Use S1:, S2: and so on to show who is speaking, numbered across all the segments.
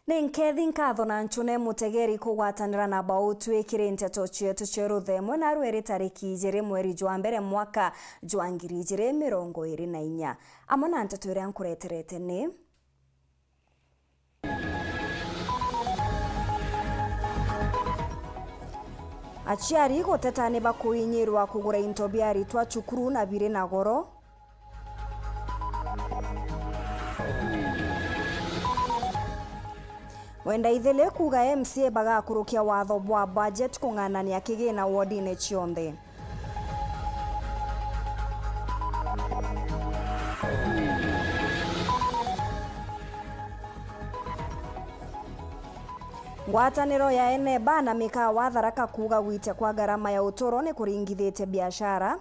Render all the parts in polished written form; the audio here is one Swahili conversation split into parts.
S1: Ninkethi nkatho na nchune mutegeri kugwatanira na bautu ikiri Nteto chietu cheruthemwe na URETERI kijiri mweri jwa mbere mwaka jwa 2024 amona Nteto iria nkureterete ni achiari guteta ni bakuinyirwa kugura into biari twa chukuru na biri na goro. Wenda ithele kuga MCA bagakurukia watho bwa budget kung'anania kigina wardine chionthe. Ngwataniro ya ene bana mikawa Tharaka kuga gwite kwa garama ya utoro ni kuringithite biashara.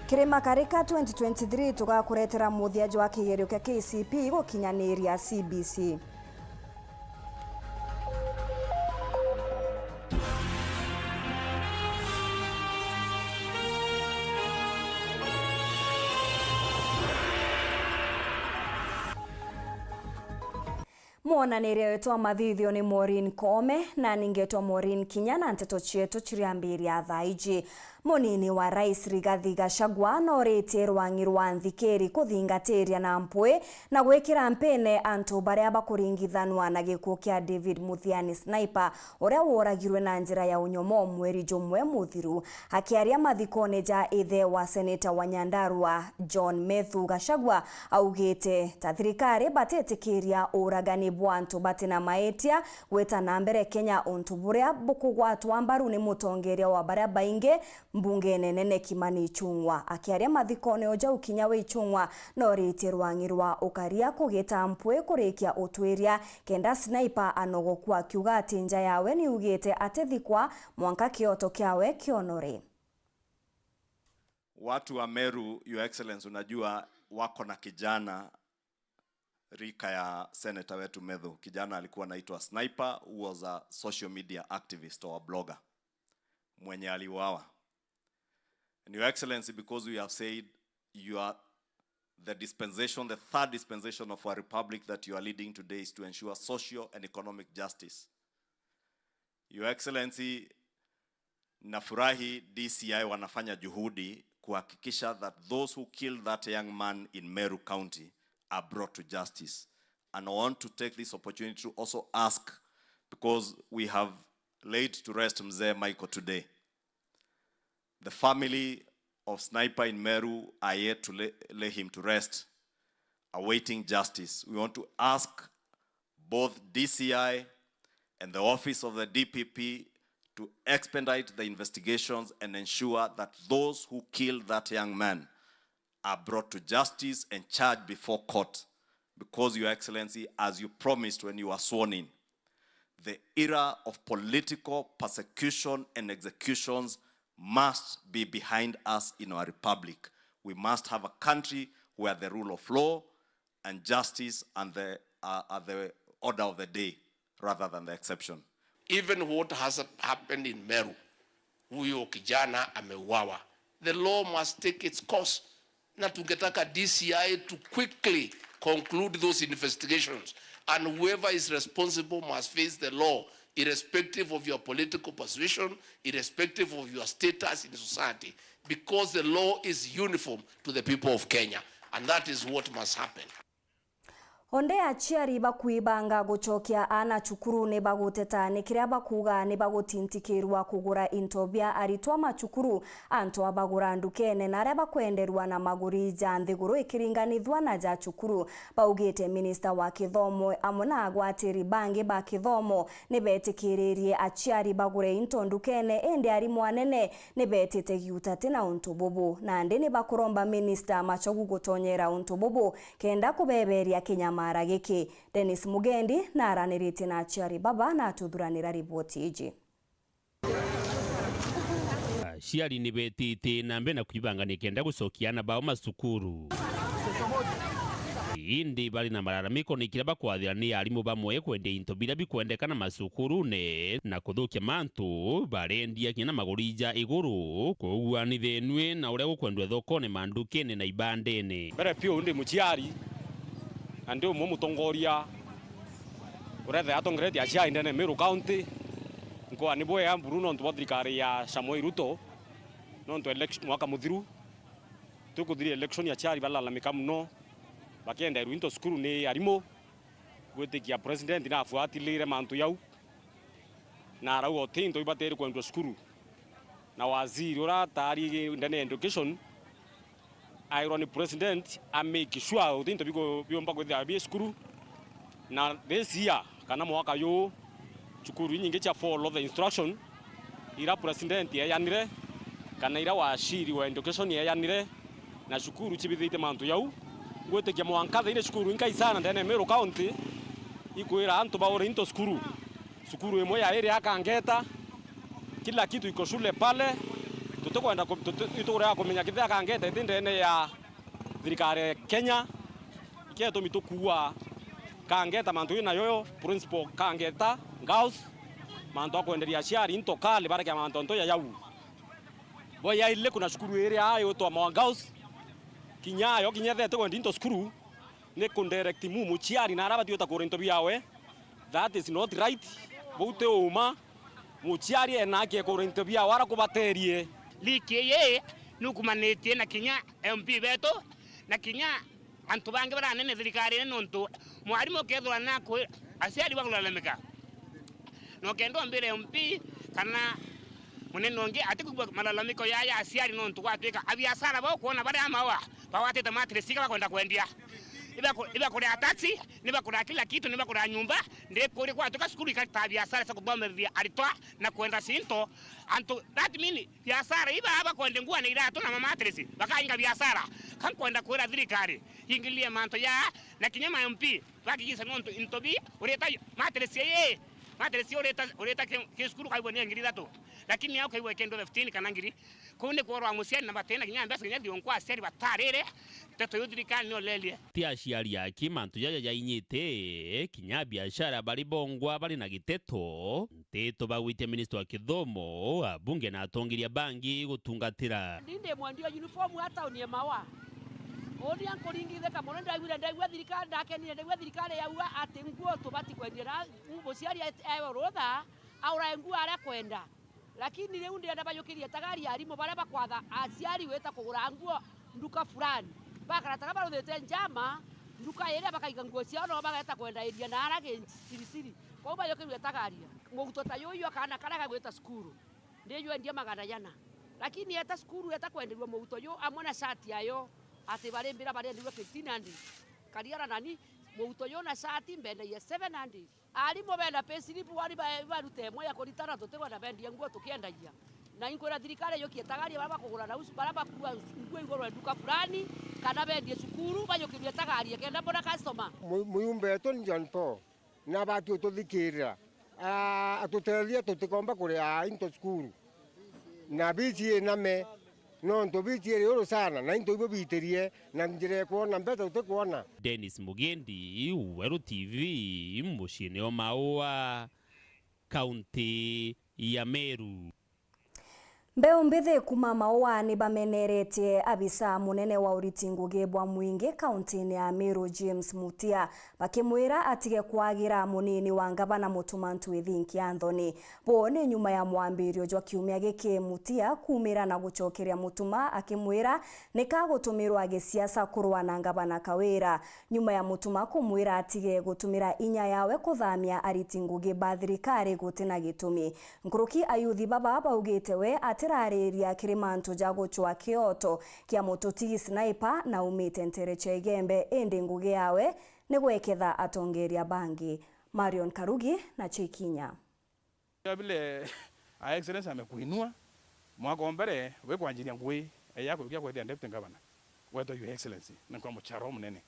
S1: Kirima karika 2023 tugakuretera muthia jwa kigerio kia KCP gukinyaniria CBC. Mwonanire wetwa mathithio ni MAUREEN Kome na ningetwa MAUREEN KINYA na Nteto chietu chiriambiria thaiji. Munini wa Rais Rigathi Gachagua no reterwa ngirwa nthikeri kuthingateria na mpwe na gwekira mpene antu baria bakuringithanwa na gikuo kia David Muthiani Sniper uria woragirwe na njira ya unyomo mweri jumwe muthiru. Akiaria mathikone ja ithe wa Senator wa Nyandarua John Methu Gachagua augite ta thirikari batetikiria uragani bwa antu batina maetia gweta na mbere Kenya untu buria bukugwatwa mbaru ni mutongeria wa baria bainge mbunge nene Kimani Ichung'wa. Akiaria mathikone oja ukinya we Ichung'wa no reterwa ngirwa ukaria kugeta mpwe kurikia utwiria kenda Sniper anogokwa kiuga ati nja yawe ni ugite atethikwa mwanka kioto kiawe kionore.
S2: Watu wa Meru, Your Excellency, unajua wako na kijana rika ya Senator wetu Methu. Kijana alikuwa anaitwa Sniper, who was a social media activist or a blogger mwenye aliuawa. And Your Excellency, because we have said you are the dispensation, the third dispensation of our republic that you are leading today is to ensure social and economic justice. Your Excellency, nafurahi DCI wanafanya juhudi kuhakikisha that those who killed that young man in Meru County are brought to justice. And I want to take this opportunity to also ask, because we have laid to rest Mzee Michael today. The family of Sniper in Meru are yet to lay him to rest, awaiting justice. We want to ask both DCI and the office of the DPP to expedite the investigations and ensure that those who killed that young man are brought to justice and charged before court. Because, Your Excellency, as you promised when you were sworn in, the era of political persecution and executions must be behind us in our republic. We must have a country where the rule of law and justice and are the order of the day rather than the exception.
S3: Even what has happened in Meru, huyo kijana ameuawa, the law must take its course. Na tungetaka DCI to quickly conclude those investigations, and whoever is responsible must face the law, irrespective of your political persuasion, irrespective of your status in society, because the law is uniform to the people of Kenya, and that is what must happen.
S1: Onde achiari bakuibanga guchokia ana chukuru ne baguteta ne kiria bakuga ne bagutintikirwa kugura intobia aritwa machukuru anto abagura ndukene na reba kwenderwa na maguri janthiguru ikiringanithwa na ja chukuru baugite minister wa kithomo amona agwatiri bangi ba kithomo ne betikiririe achiari bagure into ndukene ende ari mwanene ne betete giutate na untububu na ande ne bakuromba minister machogu gutonyera untububu kenda kubeberia Kenya marageke. Dennis Mugendi na aranirite na achiari baba na atuthuranira ripoti iji.
S4: Achiari ni betite na mbena kujibanga nikenda gucokiana bao masukuru. Indi bali na malalamiko nikira bakwathira ni arimu bamwe kwende into bila bikwendekana masukuru ne na kuthukia mantu barendia kina magurija iguru kugua ni thenwe na uria gukwendwe thoko ne mandukene na ibandene.
S5: Bara pio ndi muchiari ndio mutongoria urete atongereti acia indene Meru County kwa nibo ya Bruno ntwa thirikari ya Samuel Ruto no ntwa election mwaka muthiru tukuthiri election ya chari balalamika muno bakienda ruinto skuru ni arimo gwetikia president na afuatilire mantu yau na rauo tinto ibateri kwendwa skuru na waziri ora tari ndene education irony president amake sure tinto biko biomba kwethia bi skuru na this year kana mwaka yo chukuru nyingi cha follow the instruction ira president yanire kana ira washiri wa education yanire na shukuru chibithite mantu yau gwetekia mwanka ine shukuru inkai sana ndene Meru County ikwira antu baore into skuru imwe ya area akangeta kila kitu iko shule pale tutakwenda tutukura kumenya kitha akangeta ndene ya thirikari Kenya iketo mitukuwa kangeta mantu ina yoyo principal kangeta ngaus mantu akwenderia ciari into kale baraka mantu nto ya yau boya ile kuna shukuru area ayo to mwangaus KINYA yo KINYA thete kwenda into skuru ne kundirect mu ciari na araba tiota kurinto biawe that is not right bote uma mu ciari ena ke kurinto biawe ara kubaterie
S6: likiye nukumanetie na KINYA MP beto na KINYA antu bange bara nene thirikari nonto mwarimu kethwa na ko asiari bakulalamika no kendo mbere MP kana munene onge atikubwa malalamiko ya asiari nonto kwatwika abiasara ba kuona bare amawa bawatete matresika bakwenda kwendia iba kura taxi niba kura kila kitu niba kura nyumba ndiye kuri kwa toka skuli ka biasara sa kubamba vya alitoa na kwenda sinto anto that mean biasara iba haba kwenda ngua na irato na mama matresi bakainga biasara kan kwenda kura thirikari ingilie manto ya na kinyama MP bakigisa nonto intobi ureta matresi ye matresi ureta ke skulu kwa iboni ngiri dato lakini yao kwa kendo 15 kana ngiri kune kwa rwa musiani na batena kinyamba senya dionkwa seri batarere teto yudrikani no lelie
S4: tia ciari yake mantu ya inyite kinya biashara bari bongwa bari na giteto Nteto bagwite minister wa kithomo abunge na atongiria bangi gutungatira
S7: ndinde mwandio uniform hata unie mawa oni ankoringithe kamono ndaigwa thirikari ndakenire ndaigwa thirikari yauga ati nguo tubati kwendera muciari ewe rutha aura nguo ara kwenda lakini riu ndienda bayukirie tagari arimo bare bakwatha aciari weta kugura nguo nduka fulani bakarataga baruthete njama nduka ire bakaiga nguo ciao no bageta kwenda iria na arage sirisiri kwa bayukirie tagaria muguto ta yoyo kana karaga gweta skuru ndiyo ndia magana jana lakini eta skuru eta kwenderwa muguto yo amona shati ayo ati barembira barendirwa 1500 kariara nani muguto yo na shati mbende ya 700 arimo benda pesilipu wari barute moya koritana tutegwa na bendi nguo tukiendagia na inkwira thirikari yo kietagaria baraba kugura na usu baraba kuwa nguo igoro nduka fulani kana bendi cukuru bayokirie tagaria kenda bona customer
S8: muyumbe to njanto na batu tuthikirira atutelia tutikomba kuria into skuru na bici name no ndo bici ero sana na into ibo biterie na njire kuona mbeta utekuona
S4: Dennis Mugendi Weru TV mucini o Maua kaunti ya Meru.
S1: Mbeu mbithi kuma Maua ni bameneretie abisa munene wa uriti ngugi bwa mwingi kaunti ya Meru James Mutia bakimwira atige kwagira munini wa ngavana Mutumantu Ethinki Anthony bone nyuma ya mwambirio jwa kiumia giki Mutia kumira na gucokeria Mutuma akimwira nikagutumirwa gisiasa kurwa na ngavana Kawira nyuma ya Mutuma kumwira atige gutumira inya yawe kuthamia ariti ngugi ba thirikari gutina gitumi nkuruki ayuthi baba baugite we atirareria kirimantu jago chwa Kyoto kia mutoti sniper na umite ntereche igembe ende ngugi yawe negweketha atongeria bangi Marion Karugi na KINYA
S9: vile excellence amekuinua mwaka mbere we kwanjiria ngui yako ukia kwa deputy governor weto your excellency na kwa mcharo munene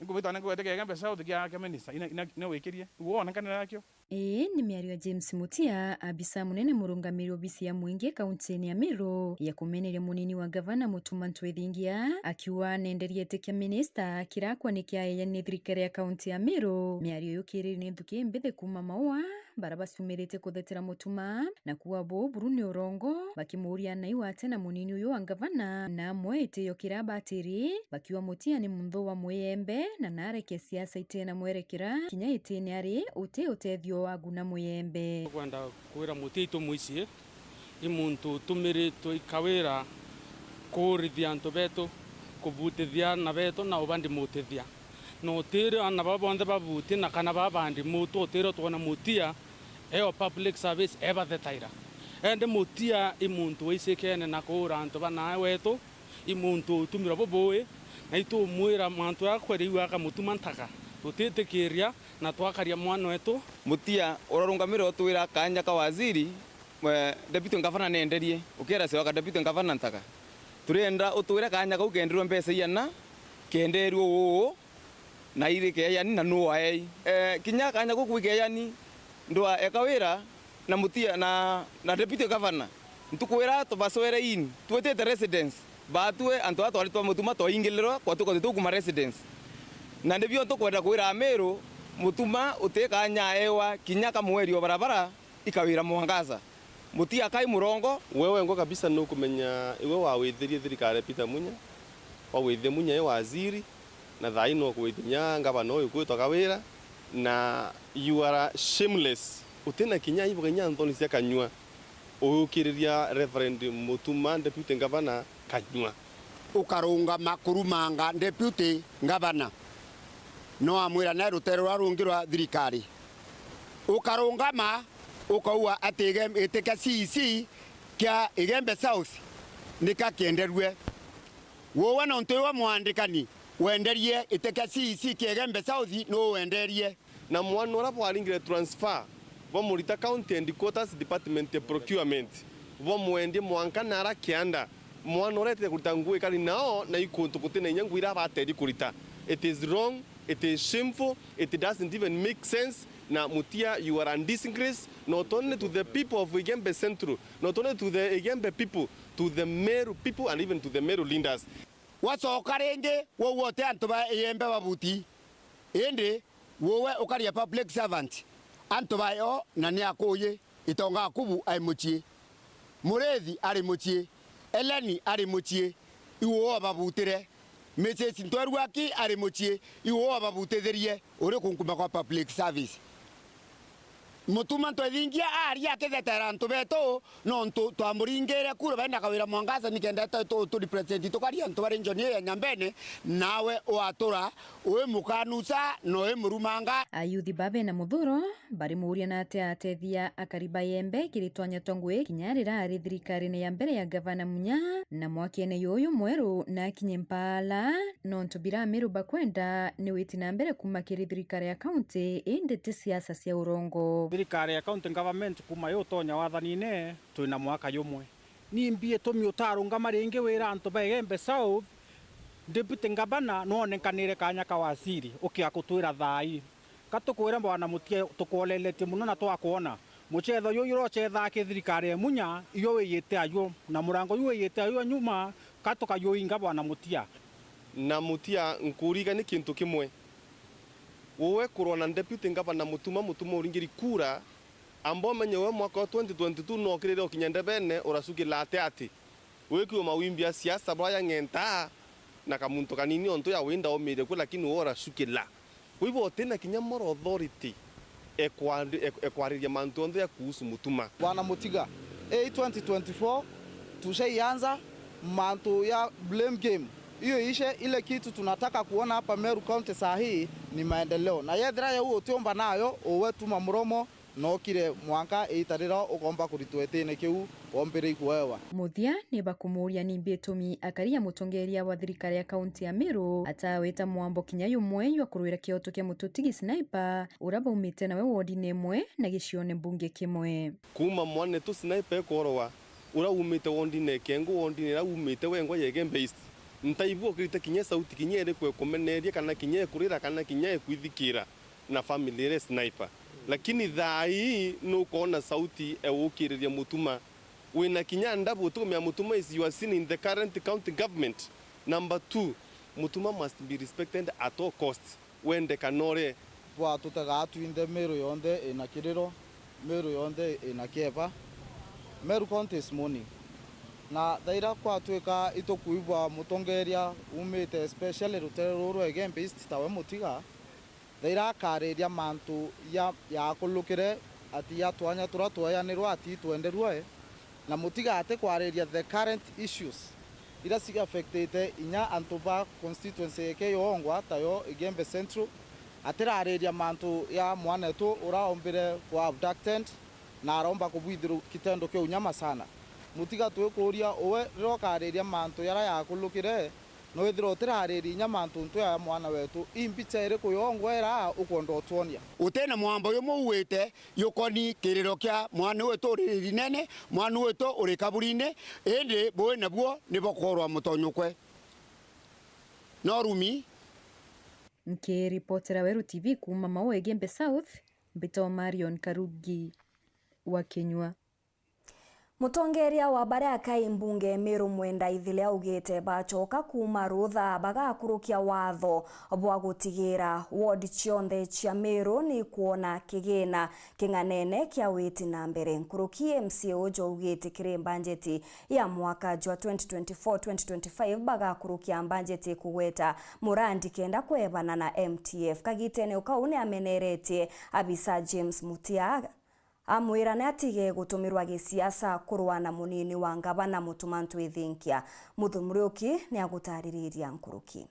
S9: ngubita na kwete kega pesa ukia kama minister ina wekirie uona kana yakyo
S10: ni miario James Mutia abisa munene murungamiri obisi ya mwingi kaunti ya Meru ya kumeneria munini wa gavana Mutumantu Ethinki akiwa nenderia tekia minister kirakwa nikia ya thirikari ya kaunti ya Meru miario yukiri ni thuki mbithe kuma Maua bara basiumirite kuthetera mutuma na kuwa bo Buruni Orongo bakimuria na iwate na munini uyu wa gavana na amwe itiyo kirabatiri bakiwa mutia ni muntho wa Muyembe na nareke siasa itena mwerekera kinya itene ari utethio wa guna Muyembe
S5: kwenda kwira mutito muicie imuntu tumirito ikawira kurithia antu betu kubutithia na betu na ubandi mutithia no tire ana babonde babuti na kana babandi mutu tire twana mutia eo public service eba the taira ende mutia imuntu isekene na kura antu bana wetu imuntu tumira boboe na itu mwira mantu yakweriwa ka mutuma ntaka tutete kiria na twakaria mwana wetu
S11: mutia orarungamira twira kanya ka waziri deputy governor nenderie ukera sewa ka deputy governor ntaka turenda utwira kanya kau kendirwo mbesa yana kenderwo wo na ire ke yani na no ai kinya kanya guku ke yani ndoa ekawira na mutia na deputy governor ntukwira to baswere in twetete residence batwe antu atwalitwa mutuma to ingiliro kwa tuko tukuma residence na ndivyo tukwenda kwira Meru mutuma uteka nya ewa kinya kamwerio barabara ikawira mwangaza mutia kai murongo
S12: wewe ngo kabisa no kumenya iwe wawithirie thirikari Peter Munya wawithie Munya e waziri na thai no kwitinya ngavana uyu kwitwa kawira na you are shameless utena kinya ibo nya Anthony cia kanyua ukiriria reverend mutuma deputy governor kanyua
S8: ukarunga makurumanga deputy governor no amwira na rutero arungirwa thirikari ukarungama ukaua atige iteka CC kia Igembe South nika kienderwe wowe na ntoiwa mwandikani wenderie iteka CC kia Igembe South no wenderie
S12: na mwana ora bwaringire transfer bo Murita County Headquarters Department of Procurement bo mwendie mwanka nara kianda mwana orete kutangue kali nao na ikuntu kutena nyangu ira bateri kurita. It is wrong, it is shameful, it doesn't even make sense. Na mutia, you are a disgrace not only to the people of Igembe Central, not only to the Igembe people, to the Meru people and even to the Meru leaders.
S8: Waso karenge wowote antoba Igembe babuti ende wowe ukaria public servant antoba yo na ni akoye itonga kubu aimuchie Murethi ari muchie Eleni ari muchie iwo babutire Mrs. Ntwarwaki ari muchie iwo babutetherie uri kunkuma kwa public service mutuma twethingia aria kethetera ntu beto no ntu twamuringire kura benda kawira mwangaza nikenda tu represent tukaria ntu bari njoni ya nyambene nawe watura uwe mukanusa no emurumanga
S10: ayuthi babe na muthuro bari muria na atethia akariba yembe kiritwanya tongwe kinyarira ari thirikari ya mbere ya gavana Munya na mwakene yoyo mweru na kinyempala no ntubira Meru bakwenda ni witi na mbere kumakiri thirikari ya county inde ti siasa cia urongo
S5: thirikari ya county government kuma yo tonya wathanine twina mwaka yumwe ni mbie tumi utarunga ringi wira antu ba Igembe South deputy governor no onenkanire kanya ka waziri ukia kutwira thai katukwira bwana mutie tukolelete muno na twakuona muchetho yo yuro chetha ke thirikari ya Munya iyo wiyite ayo na murango yo wiyite ayo nyuma katuka yo inga bwana mutia
S12: na mutia nkuriga ni kintu kimwe wowe kurona deputy governor mutuma uringiri kura ambo menye we mwaka 2022 no kirire okinyende bene urasuki late ati wekiwa mawimbia siasa baya ngenta na kamuntu kanini onto ya wenda omire kwa lakini ora sukila wibo tena kinyamoro authority ekwariria mantu onto ya kuhusu mutuma
S13: bwana mutiga 2024 tushaianza mantu ya blame game hiyo ishe ile kitu tunataka kuona hapa Meru County saa hii ni maendeleo na yethira ya huo tiomba nayo owe tuma muromo no kire mwanka itarira ukomba kuritwetene kiu ombere ikuewa
S10: muthia ni bakumuria ni mbetumi akaria mutongeria wa thirikari ya county ya Meru ataweta mwambo kinya yumwe ywa kurwira kioto kia mututigi sniper uraba umite nawe wodi nemwe na gicione mbunge kimwe
S12: kuma mwane tu sniper korwa ura umite wodi ne kengo wodi ne ra umite wengo Igembe East ntaivu kirita kinye sauti kinye ere kwe komeneria kana kinye kurira kana kinye kwithikira na family ere sniper lakini thai no kona sauti ukiriria mutuma wina kinya ndabu tumia mutuma is you are seen in the current county government. Number 2 mutuma must be respected at all costs when the kanore
S13: wa tutaga twinde Meru yonde ina kiriro Meru yonde inakieba. Meru County is morning. Na daira kwa tuika itokuibwa mutongeria umite especially rutere ruru egembe east tawe mutiga. Daira kareria mantu ya kulukire ati ya twanya turatwaya ni rwati twenderwe na mutiga ate kwareria the current issues ira siga affected inya antuba constituency yake yongwa tayo egembe central atirareria mantu ya mwanetu uraombire kwa abducted na aromba kubwithiru kitendo ke unyama sana mutiga twikuria owe rokareria mantu yara ya kulukire no ithiro tirareria nyamantu ntu ya mwana wetu imbicha ire kuyongwera ukondo twonia
S14: utena mwambo yo muwite yukoni kiriro kya mwana wetu ri nene mwana wetu uri kaburine ende boe nabuo nibokorwa mutonyukwe no rumi
S10: Nkiripotera Weru TV kuma Mau Egembe South Mbito Marion Karugi wa KINYA.
S1: Mutongeria wa baraka imbunge Meru Mwenda ithile augite bachoka kuma rutha bagakurukia watho bwa gutigira ward chionde chia Meru ni kuona kigina kinganene kia witi na mbere nkuruki MCA ujo augite kire banjeti ya mwaka jwa 2024-2025 bagakurukia banjeti kuweta murandi kenda kwebana na MTF kagitene ukaune ameneretie Abisa James Mutia amwira natige gutumirwa gisiasa kurwana munini wa ngabana mutumantu ithinkia muthumuriuki ni agutaririria nkuruki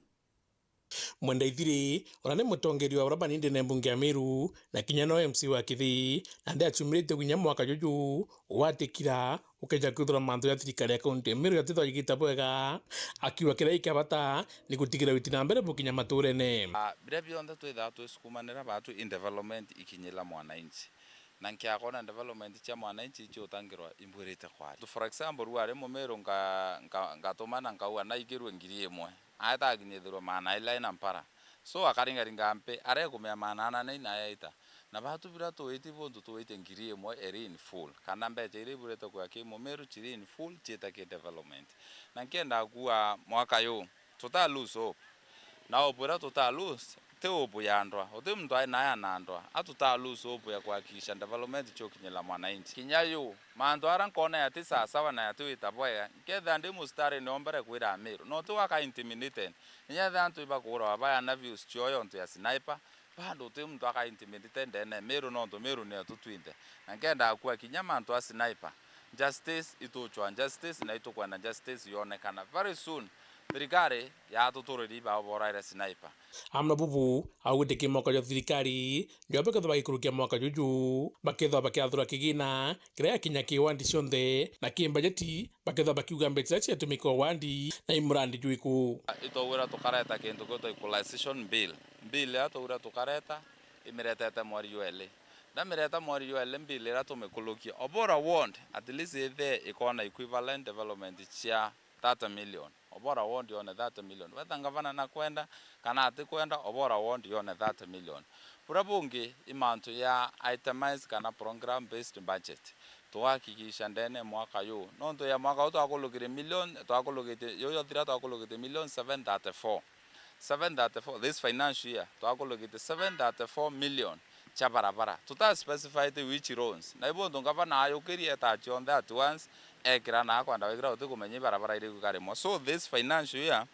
S15: Mwenda ithiri ona ni mutongeri wa uraba ninde na mbunge ya Meru na KINYA no MC wa Kithi na ndi achumirite gunya mwaka juju watikira ukeja kuthura mantu ya thirikari ya kaunti Meru yatithwa yigita bwega akiwa kira ikabata ni gutigira witi na mbere bukinya maturene
S16: bire bionda twitha twisukumanira batu in development ikinyila mwananchi na nkiakona development cha mwananchi cyo utangirwa imburite kwari for example ruare Meru ngatomana ngauwa na igirwe ngiri imwe aita ginyethirwa mana ila ina mpara so akaringa mpe are kumya manana na yaita na batu bira toiti bontu toite ngiri imwe eri in full kana mbeje iri burete kwa Meru chiri in full chita ke development na nkenda kuwa mwaka yo total lose hope na opura total lose te opo yandwa ote mtu ai na nandwa atuta lose hope ya kuhakikisha development chokinyela mwananchi KINYA yo mando aran kona ya tisa sawa na ya tuita boya kedha ndi mustari nombere kwira Meru no to waka intimidated nya dhantu iba kura abaya na views choyo ntu ya sniper bado te mtu aka intimidated ene Meru no to Meru ne tutwinde nkenda kwa KINYA mantu a sniper justice itochwa justice na itokwa na justice yonekana very soon thirikari ya tuturiri ba boraira sniper
S15: amna bubu awitike mwaka jo thirikari njobe ketho bagikurukia mwaka juju baketho bakiathura kigina kira KINYA ki wandi cionthe na ki budgeti baketho bakiuga mbetira cia tumiko wandi na imurandi juiku
S16: itowira tukareta kintu goto equalization bill ya towira tukareta imiretete mwari yuele na mireta mwari yuele bill ya tumekulukia obora ward at least the ikona equivalent development cia 30 million obora ward yone 30 million weta ngavana na kwenda kana ati kwenda obora ward yone 30 million purabungi imantu ya itemized kana program based budget tuhakikisha ndene mwaka yo nondo ya mwaka twakulugire million twakulugite yo thira twakulugite million 734 this financial year twakulugite 734 million cha barabara tuta specify the which roads na ibo ngavana ayo kirie ta chonde at once ekira na kwanda wekira utukumenye barabara iri kukarimo so this financial year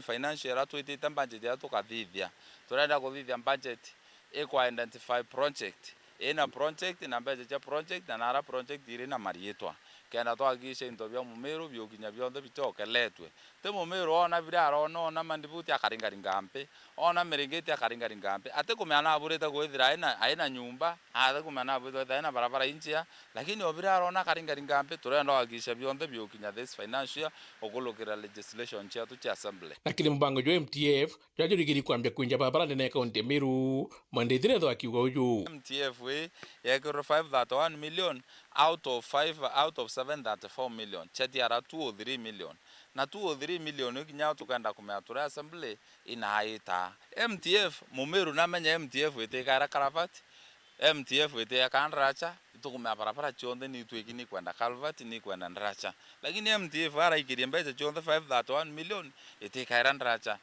S16: financial year tuitite budget ya tukathithia turenda kuthithia budget ikwa identify project ina project na budget ya project na nara project iri na marietwa kenda twakisha into bya Meru byokinya byonde bitokeletwe te Meru ona biraro ona mandibuti akaringa mpe ona merengeti akaringa mpe ate kumana abureta kwithira aina nyumba ate kumana abureta aina barabara injia lakini obiraro ona akaringa mpe turenda wakisha byonde byokinya this financial okulokera legislation chetu cha assembly
S15: lakini mbango jo MTF jajurigiri kwambia kunja barabara ndene kaunti Meru mandethire tho akiuga uju
S16: MTF we yakiro 531 million out of 734 million chati ara 203 million na 203 million kinya tukanda kumeatura assembly inaita MTF Meru na menya MTF itekara karavati MTF wete kandracha tukumea barabara chonde ni tuekini kwenda Calvert ni kwenda Ndracha, lakini MTF ara ikirimbeje chonde 531 million ite kaira Ndracha.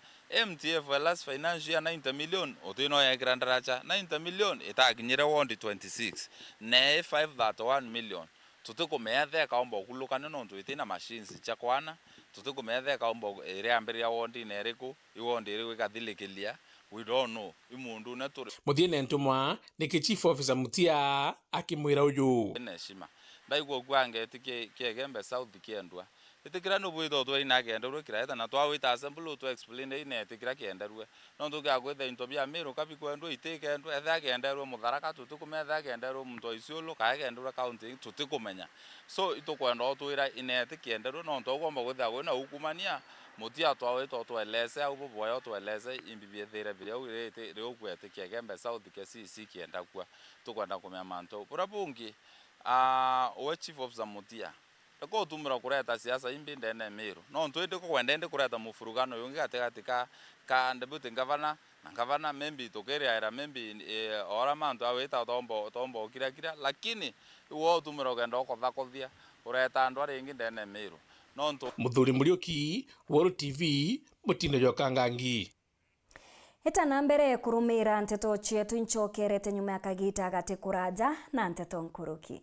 S16: MTF last financial year 90 million otino ya Ndracha 90 million ita kinyere wondi 26 ne 531 million tutukumea the kaombo kulukana no tuitina machines chakwana tutukumea the kaombo ere ambere ya wondi nereko iwondi ere wikathilikilia. We don't know. Imundu na turi.
S15: Muthiene ntumwa ni chief officer Mutia akimwira uyu.
S16: Neshima. Ndaigwo gwange tikigembe south kiendwa. Itikira no bwitho twa ina kienderwe kiraeta na twa wita assemble to explain ine itikira kienderwe. No tuga gwetha into bia miro kabi kwendwa itike endwa etha kienderwe mutharaka tutukumetha kienderwe muntu isiolo ka kienderwe county tutikumenya. So itukwenda twira ine tikienderwe no tugomba gwetha gwena hukumania. Mutia twawe tweleze au boyo tweleze imbibie thire bire urete ryo kwete kigembe south kesi kienda kwa tukwenda kumya manto burabungi we chief of Mutia ko tumura kureta siasa imbi ndene miro no twende ko kwenda kureta mufurugano yongi katika ka deputy governor na governor membi tokere era membi ora manto aweta tombo kira lakini wo tumura kwenda ko thakothia kureta ndware ingi ndene miro.
S15: Muthuri Muriuki, Weru TV, Mutino Jokangangi.
S1: Heta na mbere kurumira Nteto chietu nchokerete nyuma ya kagita gati kuraja na Nteto Nkuruki.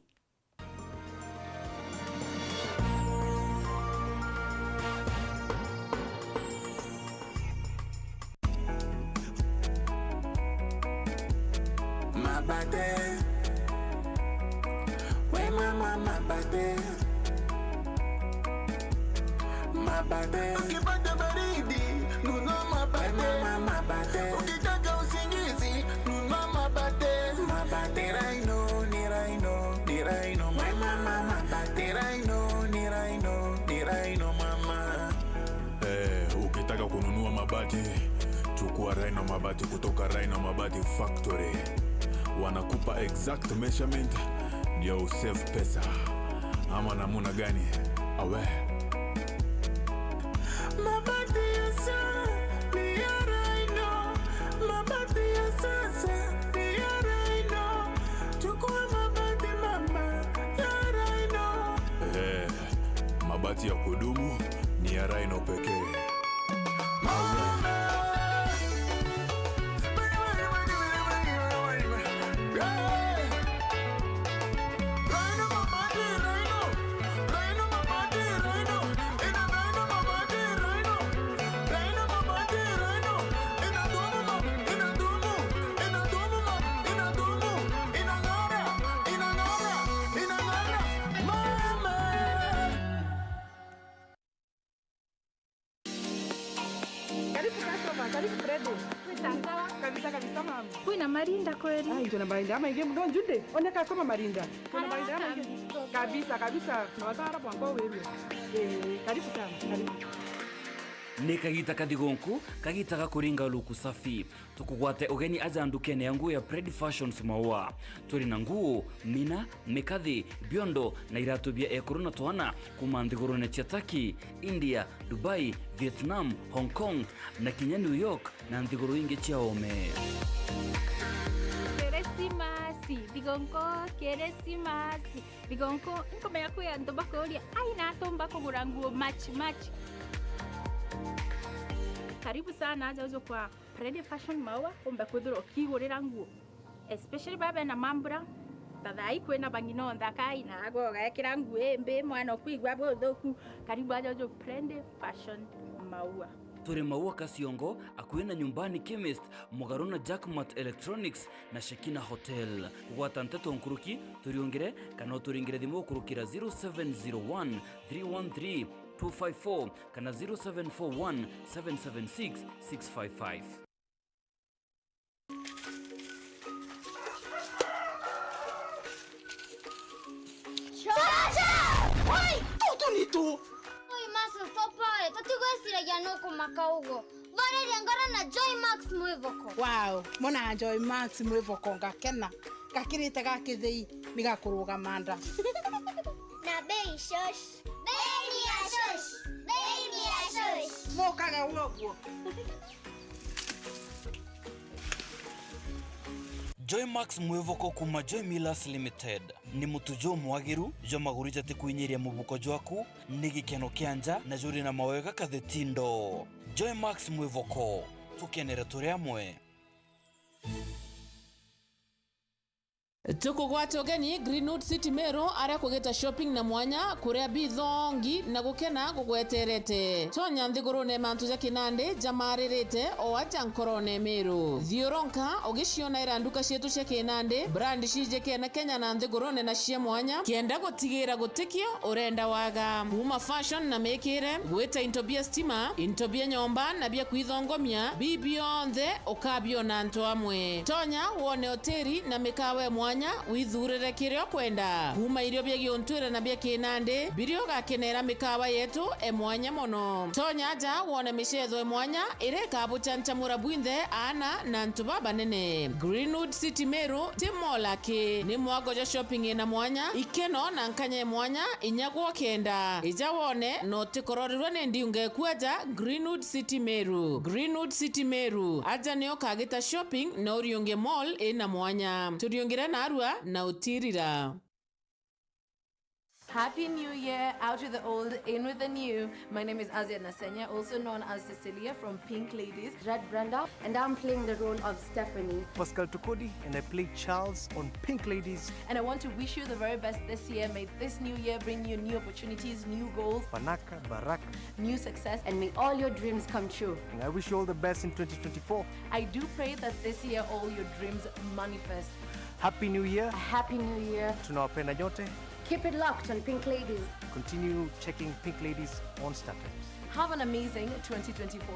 S17: Mabade, we mama mabade. Mabade ukipata baridi nunua mabade ukitaka usingizi nunua mabade ni raino mama mabade ni raino mama.
S18: Ukitaka kununua mabati chukua Raino mabati kutoka Raino Mabati Factory, wanakupa exact measurement ndio usave pesa. Ama namuna gani awe
S17: mabati ya sasa ni ya Raino, mabati ya sasa ni ya Raino, chukua mabati mama ya Raino.
S18: Mabati ya kudumu ni ya Raino pekee.
S19: Kuna marinda kweli?
S20: Ai, tuna marinda ama ingie mdo njunde. Oneka kama marinda. Tuna marinda ama ingie. Kabisa. Na watara bwango wewe. Karibu sana. Karibu.
S21: Ni kagita kathigonku kagita gakuringa luku safi tukugwate ugeni aja ndukene ya nguo ya Pred Fashions Maua turi na nguo mina mekathi biondo na iratu bia ekorona twana kuma nthigurune cia Turkey, India, Dubai, Vietnam, Hong Kong na kinya New York na nthiguru ingi cia ome.
S19: Keresimasi digonko nkomea kuya ndobako ulia aina tomba kugura nguo match. Karibu sana aja uzo kwa Pred Fashion Maua omba kuduro kigurira nguo especially baba na mambura tathai kwena bangino ndaka ina ago gaekira nguo embe mwana kwigwa bothoku. Karibu aja uzo Pred Fashion Maua.
S21: Turi Maua Kasiongo akuina nyumbani chemist Mugaruna Jackmat Electronics na Shekina Hotel. Kugwata Nteto Nkuruki turiongere kana turingire thimo kurukira 0701 313 254 kana 0741 776 655.
S22: Chacha! Oi, tudo ni tu. Oi, masa sopa, tatigo estira ya no kumakaugo. Vale riangara na Joy Max mwevoko.
S20: Wow, mona Joy Max mwevoko ngakena. Gakirite gakithei nigakuruga manda.
S22: Na bei shosh. Bei ya shosh.
S20: Mokaga woguo.
S21: Joy Max mwivoko kuma Joy Millers Limited ni mutujo mwagiru jo magurija te kuinyiria mubuko jwaku ni gikeno kianja na juri na mawega kathetindo. Joy Max mwivoko tukenera turi amwe.
S2: Tukugwata ugeni Greenwood City Meru aria kugita shopping na mwanya kuria bithongi na gukena gugweterete tonya nthigurune mantu ja kinande jamaririte o aja nkorone Meru thioronka ugiciona iranduka cietu cia kinande brand cije kena Kenya na nthigurune na cia mwanya kienda gutigira gutikio urenda waga kuma fashion na mekire gweta intobia stima intobia nyomba na bia kwithongomia bibionthe ukabio na nto amwe tonya wone hoteli na mikawe mwanya withurire kirio kwenda kuma irio bia giontwira na bia kinande birio gakenera mikawa yetu mwanya mono tonya ja wone michetho mwanya ire kabuchancha murabwinthe ana na ntuba banene Greenwood City Meru timola ke ni mwagoja shopping na mwanya ikeno na nkanye mwanya inyagwo kenda ija wone no tikororirwe ne ndiunge kuaja Greenwood City Meru aja nio kagita shopping na uriunge mall ina mwanya turiungira na na utirira.
S3: Happy New Year, out with the old, in with the new. My name is Azia Nasenya, also known as Cecilia from Pink Ladies.
S23: Red Brenda, and I'm playing the role of Stephanie.
S24: Pascal Tukodi, and I play Charles on Pink Ladies.
S3: And I want to wish you the very best this year. May this new year bring you new opportunities, new goals,
S24: Banaka, Barak,
S3: new success,
S23: and may all your dreams come true.
S24: And I wish you all the best in 2024.
S3: I do pray that this year all your dreams manifest.
S24: Happy New Year.
S23: Happy New Year.
S24: Tunawapenda nyote.
S23: Keep it locked on Pink Ladies.
S24: Continue checking Pink Ladies on StarTimes.
S3: Have an amazing 2024.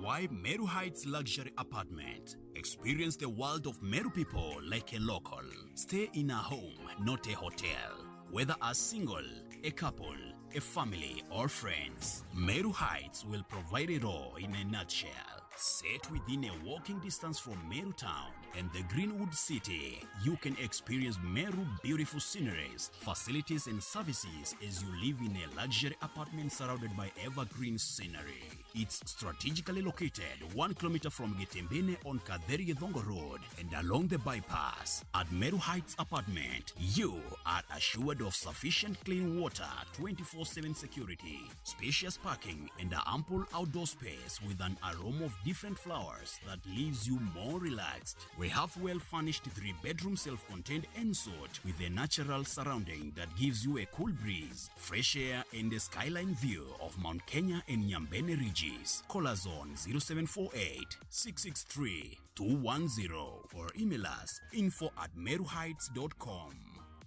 S25: Why Meru Heights Luxury Apartment? Experience the world of Meru people like a local. Stay in a home, not a hotel. Whether a single, a couple, a family or friends, Meru Heights will provide it all in a nutshell. Set within a walking distance from Meru town and the Greenwood City, you can experience Meru beautiful sceneries, facilities and services as you live in a luxury apartment surrounded by evergreen scenery. It's strategically located 1 kilometer from Getembene on Kaderi Gedongo Road and along the bypass. At Meru Heights Apartment, you are assured of sufficient clean water, 24/7 security, spacious parking and ample outdoor space with an aroma of different flowers that leaves you more relaxed. We have well-furnished 3-bedroom self-contained ensuite with a natural surrounding that gives you a cool breeze, fresh air and a skyline view of Mount Kenya and Nyambene Ridges. Call us on 0748 663 210 or email us info@meruheights.com.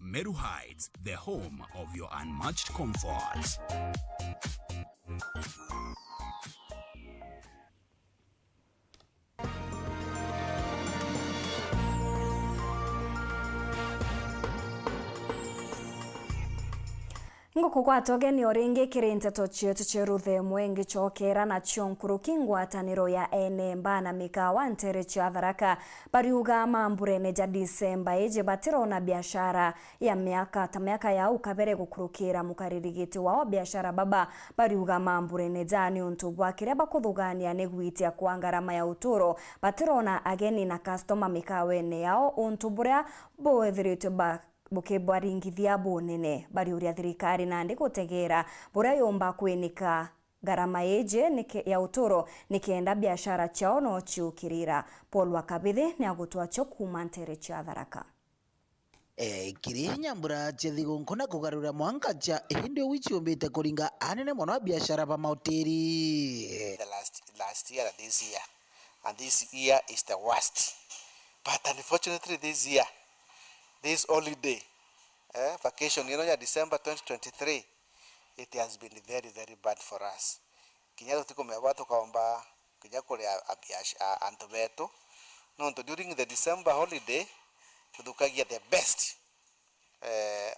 S25: Meru Heights, the home of your unmatched comfort.
S1: Ngukugwata ogeni oringi kiri Nteto chietu cheruthe mwengi chokera na chionkuru ngwataniro ya enemba na mikawa ntere chia Tharaka bariuga mamburene ja Disemba eje batirona biashara ya miaka ya ukabere gukurukira mukaririgiti wao biashara baba bariuga mamburene jani untubwa kire bakuthugania negwitia kwa ngarama ya uturo batirona ageni na customer mikawene yao untuburia boethirite ba bukebwaringithia bonene bari uria thirikari nandi gutegera buria yomba kwinika garama eje ya uturo nikienda biashara chao no chiukirira. Paul Wakabithi ni agutwa chokuma ntere cha Tharaka.
S26: Kirinya mbura chethigũnkũ na kũgarũra mwanga cha hindi wichiumbite kuringa anene mono wa biashara ba mahoteli.
S27: The last year and this year is the worst, but unfortunately this holiday, vacation, December 2023, it has been very, very bad for us. Kinya tumewa tukaomba kinya kule Nteto. No, during the December holiday, tudukagia the best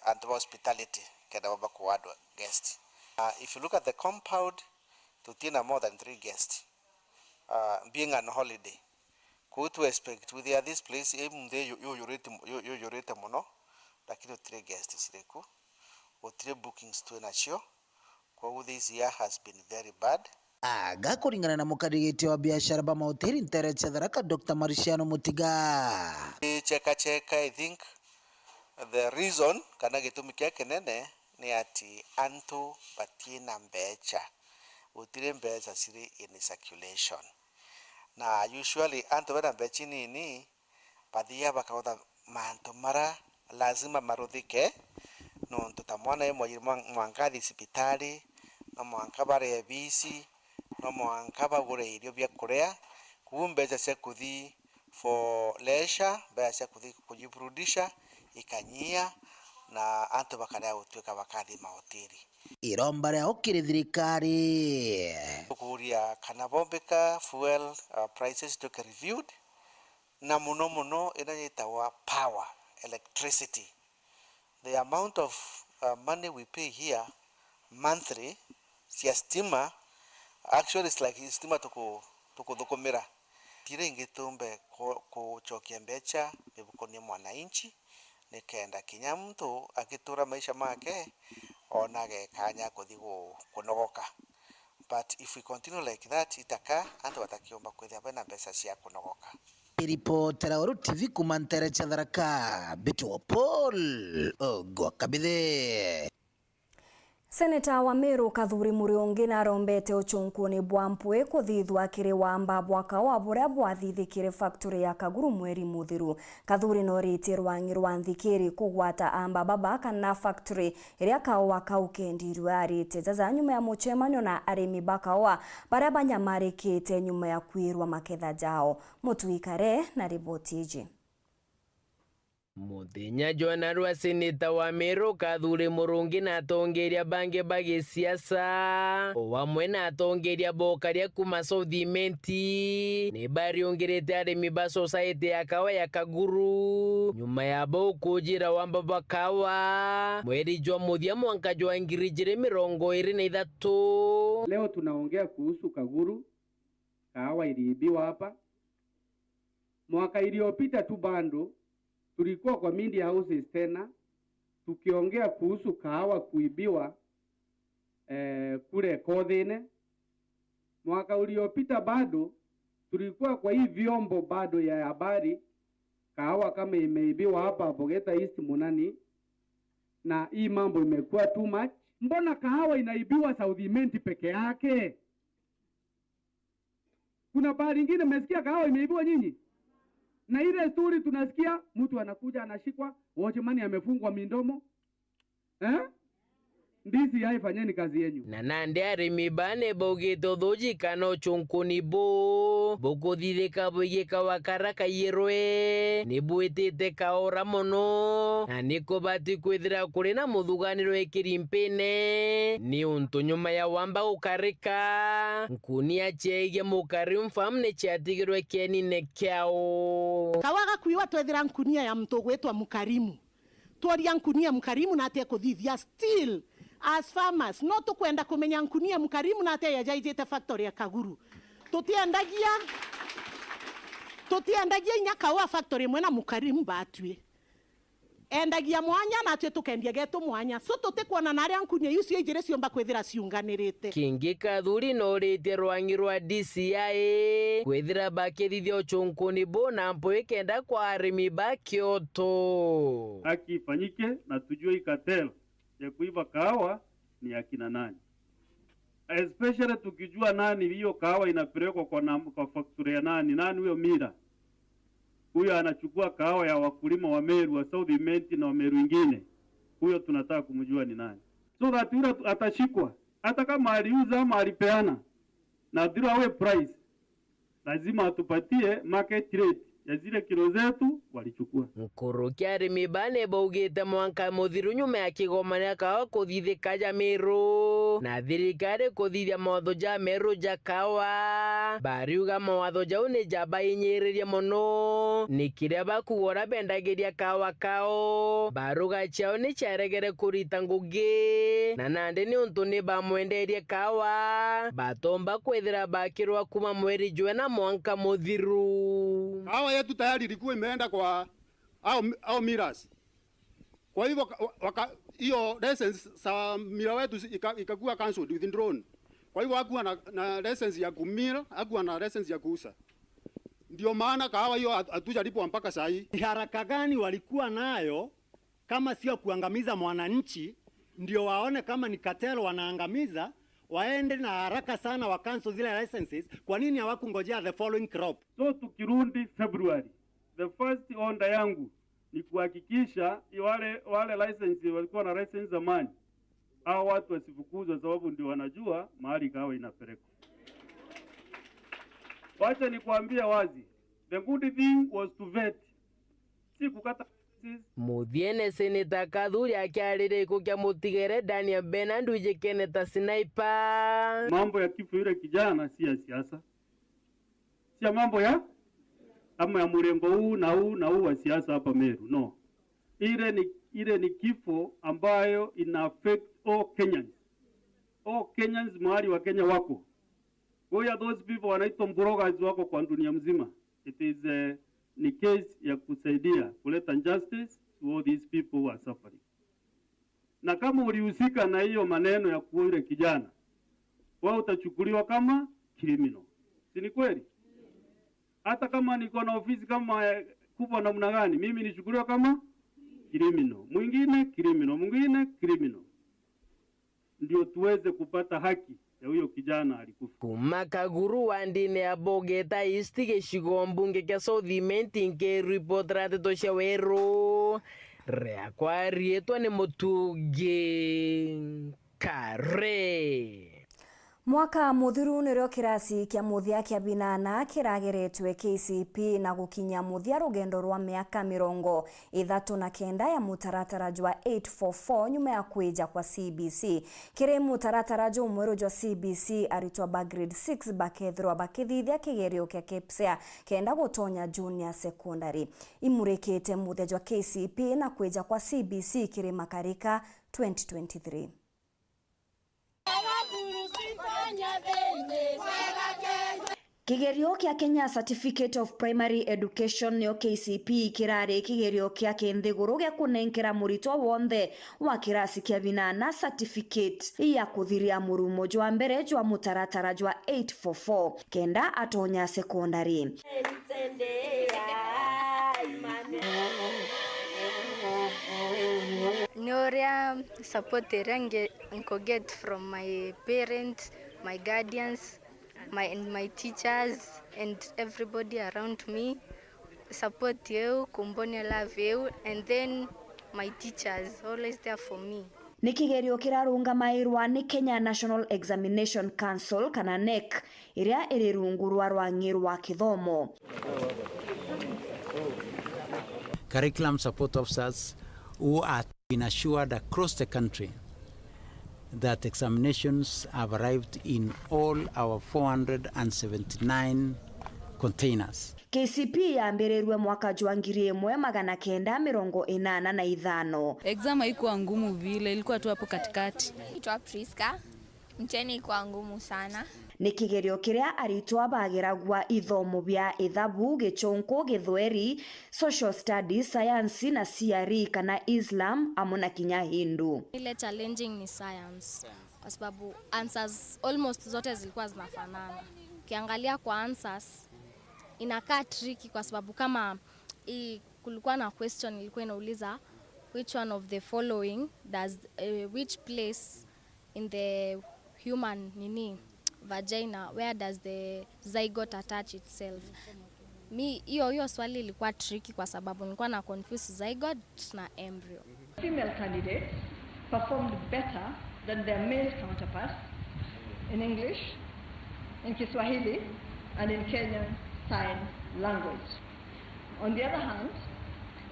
S27: and hospitality kada baba kuwadwa guest. If you look at the compound, tutina more than 3 guests. Being on holiday, to expect with this place you rate mono lakini 3 guests sireku o 3 bookings tu nacho kwa this year has been very bad.
S26: Agakuringana na mukarigiti wa biashara ba mahoteli Nteto Thaa Dr. Mariciano Mutiga.
S27: Cheka I think the reason kana gitumi kia kenene ni ati antu batina mbecha. Utire mbecha siri in circulation. Na usually antu bana mbechi nini badia bakaoda manto mara lazima marudhike no tutamwana ye mwangathi hospitali no mwankabare ya bisi no mwankaba gure irio bya kurea kumbe cha kuthi for leisure baya kuthi kujiburudisha ikanyia na antu bakara utweka bakathi mahoteli
S26: iromba rya ukiri thirikari
S27: kuria kana bombeka fuel prices to be reviewed na muno inanyitawa power electricity. The amount of money we pay here monthly sia stima actually it's like stima tukudokomera tire ingitumbe kuchokia mbecha bibukoni mwananchi nikaenda kinya mtu akitura maisha make onage kanya kuthigo kunogoka. But if we continue like that itaka antu watakiomba kwethia bana pesa cia kunogoka.
S26: Ripotera Weru TV kuma Nteto Thaa Bitu Paul Gwakabithe.
S1: Seneta wa Meru Kathuri Muriongi na rombete uchunkuni bwa mpwe kuthithwa kiri wamba bwaka wa buria bwathithikire factory ya Kaguru mweri muthiru. Kathuri no riti rwangi rwa nthikiri kugwata amba baba kana factory iria kawa kaukendirwe arite zaza nyuma ya muchemanyo na arimi bakawa baria banyamarikite nyuma ya kwirwa maketha jao. Mutuikare na riboti iji.
S4: Muthenya Joana rwa seneta wa Meru Kathuri Murungi na atongeria bange bagi siasa wamwe na atongeria bokaria kuma Southimenti ni bariongerete arimi ba society ya kawa ya Kaguru nyuma ya bo kujira wamba bakawa mweri jwa muthia mwanka jwa 2023.
S5: Leo tunaongea kuhusu Kaguru, kahawa iliibiwa hapa. Mwaka iliyopita tu bando tulikuwa kwa media houses tena tukiongea kuhusu kahawa kuibiwa kule Kodhine. Mwaka uliopita bado tulikuwa kwa hii vyombo bado ya habari kahawa kama imeibiwa hapa Bogeta East Munani, na hii mambo imekuwa too much. Mbona kahawa inaibiwa Southimenti peke yake? Kuna bahari nyingine mmesikia kahawa imeibiwa nyinyi? Na ile story tunasikia mtu anakuja anashikwa, watchman amefungwa mindomo. Ndisi haifanyeni kazi yenu.
S4: Na nande arimi bane bogeto doji kano chunkuni bo bokuthithika boigika wakaraka yerwe nibuitite kaora mono na niko bati kwithira kuri na muthuganiro ekirimpene ni untu nyuma ya wamba ukarika nkunia chege mukari mfamne chatigirwe kenine kyao
S6: kawaga kuiwa twethira nkunia ya mtu gwetwa Mukarimu tworia nkunia Mukarimu na ate kuthithia still as farmers no tukwenda kumenya nkunia Mukarimu na ate yajaijete factory ya Kaguru tutiendagia nyaka wa factory mwena Mukarimu batwe endagia mwanya na twe tukendia geto mwanya so tutikwana na aria nkunia yucio ijire ciomba kwithira ciunganirite.
S4: Kingi Kathuri no rite rwangi rwa DCI kwithira bakithithia uchunkuni bo na mpo kenda kwa arimi ba Kyoto
S5: haki ifanyike na tujue ikatelo ya kuiba kahawa ni akina nani, especially tukijua nani hiyo kahawa inapelekwa kwa factory ya nani huyo Mira. Huyo anachukua kahawa ya wakulima wa Meru wa Southimenti na wa Meru wengine. Huyo tunataka kumjua ni nani, so that yule atashikwa hata kama aliuza ama alipeana, na ndio awe price lazima atupatie market rate ya zile kilo zetu walichukua.
S4: Nkuruki arimi bane bougite mwanka muthiru nyuma ya kigomania kawa kuthithika ja Meru na thirikari kuthithia mawatho ja Meru ja kawa bariuga mawatho jau ni jaba inyiririe muno ni kiria bakugora bendagiria kawa kao baruga chao ni charegere kurita ngugi na nande ni untu ni bamwenderie kawa batomba kwithira bakirwa kuma mweri jwe na mwanka muthiru.
S7: Kahawa yetu tayari ilikuwa imeenda kwa au miras. Kwa hivyo hiyo license sa mila wetu ikakuwa cancelled withdrawn. Kwa hivyo hakuwa na license ya kumila, hakuwa na license ya kuuza. Ndio maana kahawa hiyo hatujalipo mpaka saa hii.
S8: Haraka gani walikuwa nayo kama sio kuangamiza mwananchi? Ndio waone kama ni katelo wanaangamiza, waende na haraka sana wa cancel zile licenses. Kwa nini hawakungojea the following crop?
S5: So tukirundi February, the first order yangu ni kuhakikisha wale license walikuwa na license zamani, hao watu wasifukuzwe, sababu ndio wanajua mahali kahawa inapelekwa. Wacha nikwambia wazi, the good thing was to vet, si kukata.
S4: Muthiene Seneta Kadhuri akiarire kukia mutigere Daniel Benandu Keneta Sniper.
S5: Mambo ya kifo yule kijana si ya siasa. Si ya mambo ya ama ya mrengo huu na huu wa siasa hapa Meru. No. Ile ni kifo ambayo ina affect all Kenyans. All Kenyans mahali wa Kenya wako. Kwa those people wanaitwa mbrogas wako kwa dunia mzima. It is ni case ya kusaidia kuleta justice to all these people who are suffering. Na kama ulihusika na hiyo maneno ya kuule kijana, wewe utachukuliwa kama criminal. Si ni kweli? Hata kama niko na ofisi kama kubwa namna gani, mimi nichukuliwa kama criminal. Mwingine criminal. Ndio tuweze kupata haki ya huyo kijana alikufa.
S4: Kumakaguru wandine ya Bogeta istige shigo mbunge kia Southimenti nke reportera Nteto cia Weru. Rea kwa rietwa ni Mutugi Kare.
S1: Mwaka muthiru nirio kirasi kia muthia kia binana kirageretwe KCP na gukinya muthia rugendo rwa miaka 39 ya mutaratara jwa 844 nyuma ya kuija kwa CBC. Kire mutaratara jwa mweru jwa CBC aritwa ba grade 6 bakethirwa bakithithia kigerio kia KPSEA kenda gutonya junior secondary. Imurekete muthia jwa KCP na kuija kwa CBC kire makarika 2023. Kigerio kia Kenya Certificate of Primary Education nio KCP kirari kigerio kia kinthiguru gia kunenkera muritwa wonthe wa kirasi kia binana certificate ya kuthiria murumo jwa mbere jwa mutaratara jwa 844 kenda atonya secondary.
S9: Noria support range get from my parents, my guardians, my teachers and everybody around me. Support you, kumbone love you, and then my teachers always there for me.
S1: Ni kigerio kirarunga mairwa ni Kenya National Examination Council kana NEC iria irirungurwa rwangirwa kithomo.
S11: Curriculum support officers who are been assured across the country that examinations have arrived in all our 479 containers.
S1: KCP yaambirerwe mwaka jwa 1985.
S12: Exam haikuwa ngumu vile, ilikuwa tu hapo katikati.
S13: Itwa Priska. Mtihani ilikuwa ngumu sana.
S1: Ni kigerio kiria aritwa bagiragwa ithomo bya ithabu, gichonko, githweri, social studies, science na CRE kana Islam amona kinya Hindu.
S13: Ile challenging ni science kwa sababu answers almost zote zilikuwa zinafanana. Ukiangalia kwa answers inakaa tricky kwa sababu kama kulikuwa na question ilikuwa inauliza which one of the following does which place in the human vagina, where does the zygote attach itself? Hiyo swali ilikuwa tricky kwa sababu nilikuwa na confuse zygote na embryo.
S14: Female candidates performed better than their male counterparts in English, in Kiswahili, and in Kenyan Sign Language. On the other hand,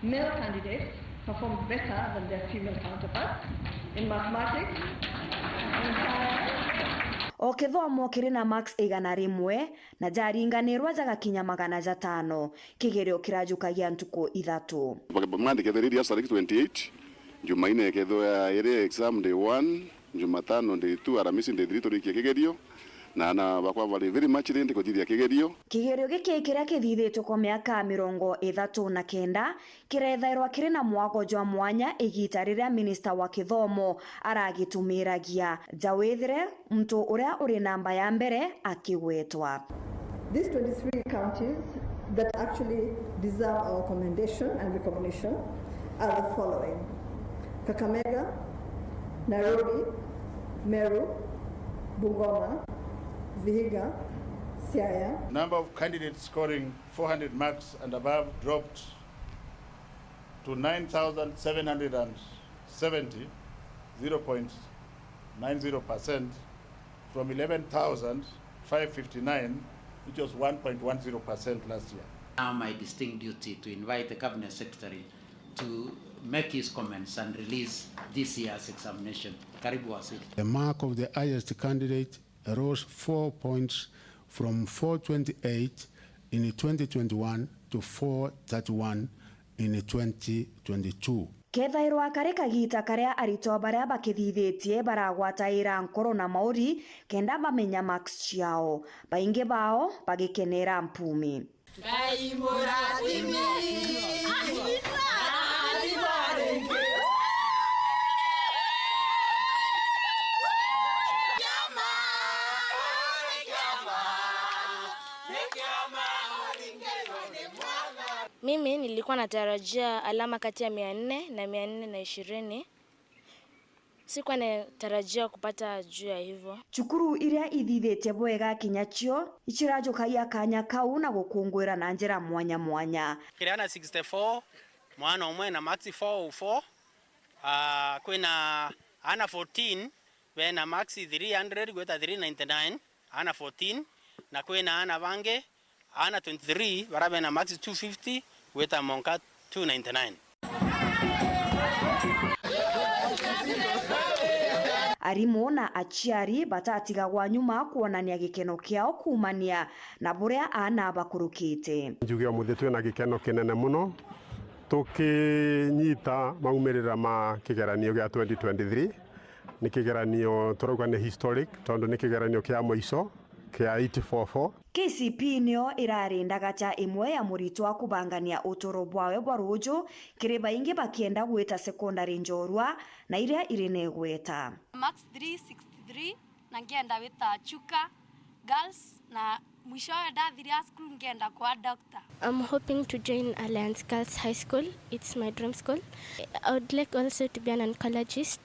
S14: male candidates performed better than their female counterparts in mathematics, in science.
S1: Okithomo kiri na max 100 na jaringanirwa jagakinya 500. Kigerio kirajukagia ntuko 3.
S28: Mwandike thereria sariki 28. Jumaine ketho ya ere exam day 1, Jumatano day 2, Aramisi day 3 torikia kigerio na ana bakwa bari very much ready kuthithia kigerio.
S1: Kigerio giki kiria kithithitwo kwa miaka 39 kirethairwa kiri na mwago jwa mwanya igita riria minister wa kithomo aragitumiragia Jawethire mtu uria uri namba ya mbere akigwetwa.
S14: These 23 counties that actually deserve our commendation and recognition are the following: Kakamega, Nairobi, Meru, Bungoma, Vihiga, Siaya.
S10: Number of candidates scoring 400 marks and above dropped to 9,770, 0.90%, from 11,559, which was 1.10% last year.
S11: Now my distinct duty to invite the Cabinet Secretary to make his comments and release this year's examination. Karibu Wasili.
S15: The mark of the highest candidate rose 4 points from 428 in 2021 to 431 in 2022.
S1: Kethairwa kare kagita karia arito baria bakithithitie baragwataira nkoro na mauri kenda bamenya marks ciao baingi bao bagikenera mpumi. Ngai murathimi
S13: Mimi nilikuwa natarajia alama kati ya 400 na 420. Sikuwa natarajia kupata juu ya hivyo.
S1: Chukuru iria ithithite bwega kinyacio ichirajukagia kanya kau na gukungwira na njira mwanya mwanya.
S16: Kiriana 64 mwana umwe na maxi 404. Kwina ana 14 wena maxi 300 gweta 399 ana 14 na kwina ana bange ana 23 barabe na maxi 250 weta monka 299.
S1: Arimu na aciari batatigagwa nyuma kuonania gikeno kiao kumania na buria ana bakurukite.
S17: Njuge umuthi twina gikeno kinene muno tukinyita maumirira ma kigeranio gya 2023. Ni kigeranio turauga ni historic tondu ni kigeranio kia moico kia 844.
S1: KCP nio irarindaga cha imwe ya murito wa kubangania utoro bwawe bwa ruju kiri baingi bakienda gweta secondary njorwa na iria irine gweta
S18: max 363 na ngenda wita chuka girls na mwisho ndathiria school ngenda kwa doctor.
S13: I'm hoping to join Alliance Girls High School. It's my dream school. I would like also to be an oncologist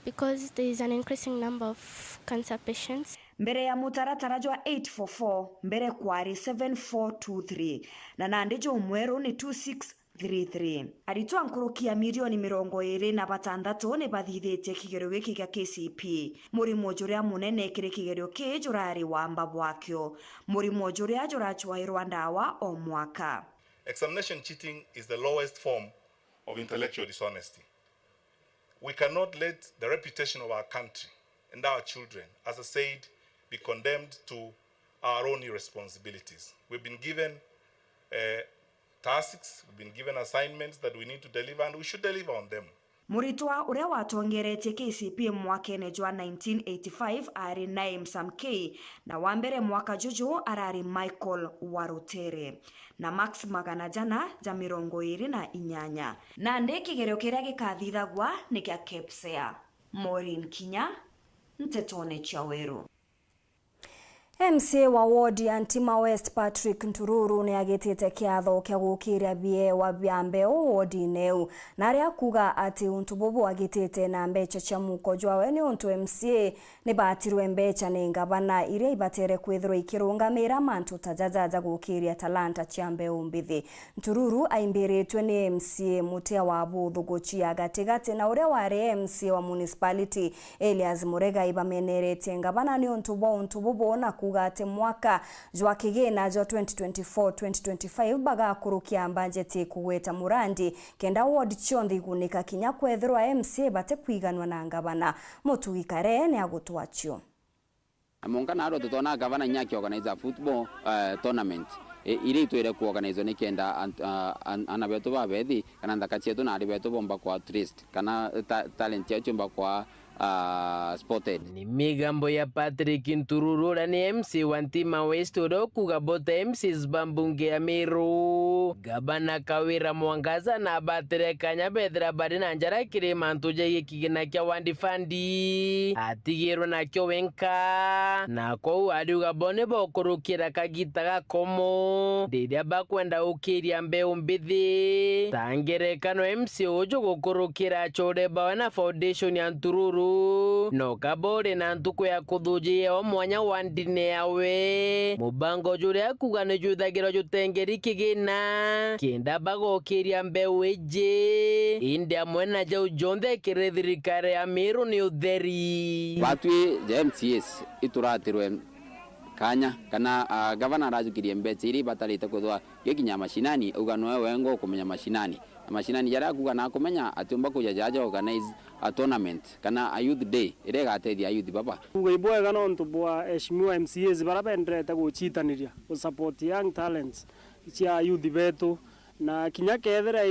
S13: because there is an increasing number of cancer patients.
S1: Mbere ya mutaratara jwa 844 mbere kwari 7423 na nandejo Mweru ni 2633. Aritwa nkurukia milioni 26 ni bathithite kigerio giki gya KCP. Murimo juria munene kiri kigerio ki jurari wamba bwakyo. Murimo juria jurachwairwa ndawa o mwaka.
S19: Examination cheating is the lowest form of intellectual dishonesty. We cannot let the reputation of our country and our children, as I said, be condemned to our own irresponsibilities. We've been given tasks, we've been given assignments that we need to deliver, and we should deliver on them.
S1: Muritwa uria watongerete KCP mwakene jwa 1985 ari Naim Samkei na wambere mwaka juju arari Michael Warutere na Max Maganajana ja 28 na nde kigerio kiria gikathithagwa ni kia Kepsea. MAUREEN Kinya, Nteto cha Weru. MCA wa ward ya Ntima West Patrick Ntururu ni agitite kiatho kia gukiria bie wa biambeo ward neu na aria kuga ati untubobo agitite na mbecha cia muko jwawe ni untu MCA ni batirwe mbecha ni ngabana iria ibatere kwithirwa ikirungamira mantu tajajaja gukiria talanta cia mbeu mbithi. Ntururu aimbiritwe ni MCA mutia wa Buthuguchi agatigate na uria wari MCA wa municipality Elias Murega ibamenerete ngabana ni untubobo na ate mwaka jwa kigena jwa 2024-2025 baga kurukia budget kuweta murandi kenda ward chonthi gunika kinya kwethirwa MCA bate kwiganwa na ngabana mutugikare ni agutwachio.
S20: Mongana aro tutona gavana nyaki organize football tournament ili tuere ku organize ni kenda ana beto ba bethi kana ndakachi yetu na beto bomba kwa trist kana talent yetu bomba kwa spotted.
S4: Ni migambo ya Patrick Ntururu na ni MC wa Ntima West kuga bota MCs bambunge ya Meru. Gabana Kawira Mwangaza na Batere Kanyabedra badina njara kire mantuje yekigina kya wandifandi. Atigero na kyo wenka. Na kwa adiuga bone bokorukira kagita gakomo. Dedia bakwenda ukiri ambe umbidhi. Tangere kano MC ojo gokorukira chode bawana foundation ya Ntururu. No kabore na ntuko ya kuduji ya mwanya wandine yawe. Mubango jure ya kugane judagiro jutengeri kigina. Kenda bago kiri ambe weje. India mwena jau jonde kirethirikare ya Meru ni URETERI.
S20: Watui JMCS ituratirwe kanya kana gavana raju kiri mbete iri batalita kudwa yekinya mashinani uganoe wengo kumenya mashinani. Mashinani yara kugana kumenya atumba kujajaja organize a tournament kana a youth day ire gatethi a youth baba
S2: ugaibwa kana ontubwa eshimiwa MCAs barabendrete guchitaniria ku support young talents cia youth betu na kinya kethera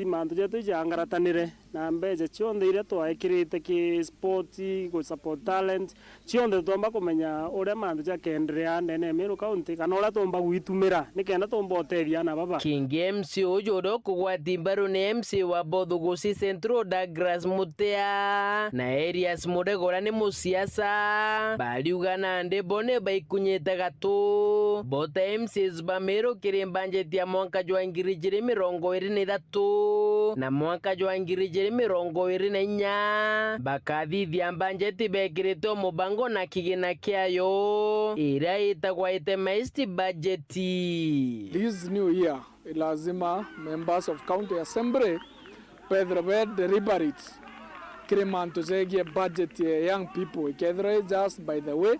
S2: mantu jetu jangaratanire na mbeje chionde ire twaikirite ki sports ku support talent chionde tomba kumenya ure mantu ja kendrea nene Meru county kana ora tomba gwitumira nikenda tomba oteria na baba
S4: King MC ojodo kugwati mbaru ni MC wa Bodhugusi Centro Douglas Mutea na areas mudegora ni musiasa baliugana ande bone baikunyeta gato bota MCs ba Meru kirimbanje tia mwanka jwa ngirijiri 23 na mwanka jwa ngirijiri 24 bakathithia mbanjeti bekirito mubango na kigina kiayo ira itagwa itemaisti budgeti.
S3: This new year lazima members of county assembly pedro deliberate kremanto zegie budget young people kedre just by the way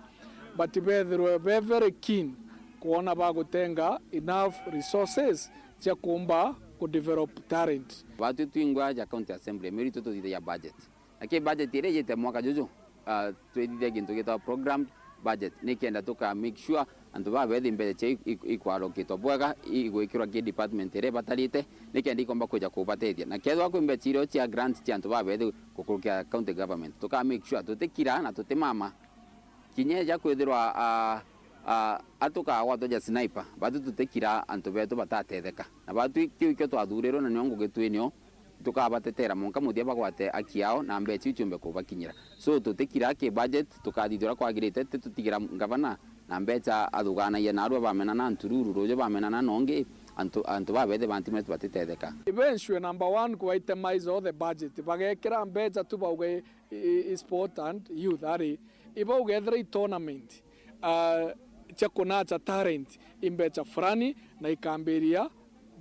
S3: but pedro very keen kuona bagutenga enough resources cha kumba ku develop talent.
S20: Watu tuingwa ja county assembly Meru toto ya budget. Ake budget ile yete mwaka jojo tuedide ginto geta program budget nikenda toka make sure antu ba bethi mbele che ikwalo kitobwaga igwikirwa ki department ire batalite nikenda ikomba kuja kubatetia na kedwa ku mbechiro cia grant cia antu ba bethi kukurukia county government toka make sure tutekira na tutemama kinyeja kwithirwa atuka watu ja sniper batu tutekira antu betu batatetheka na batu kyo twathuriro na nyongo getwenyo tukabatetera monka muthia bagwate akiao na mbechi chumbe kubakinyira so tutekira ke budget tukathithura kwagirite tutigira gavana na mbecha athugana ya narwa bamena na Ntururu rojo bamena na nonge antu babethe bantimet batetetheka
S3: eventually number 1 ku itemize all the budget bagekira mbecha tu bauge sport and youth ari ibauge the tournament chakona cha talent imbecha frani na ikamberia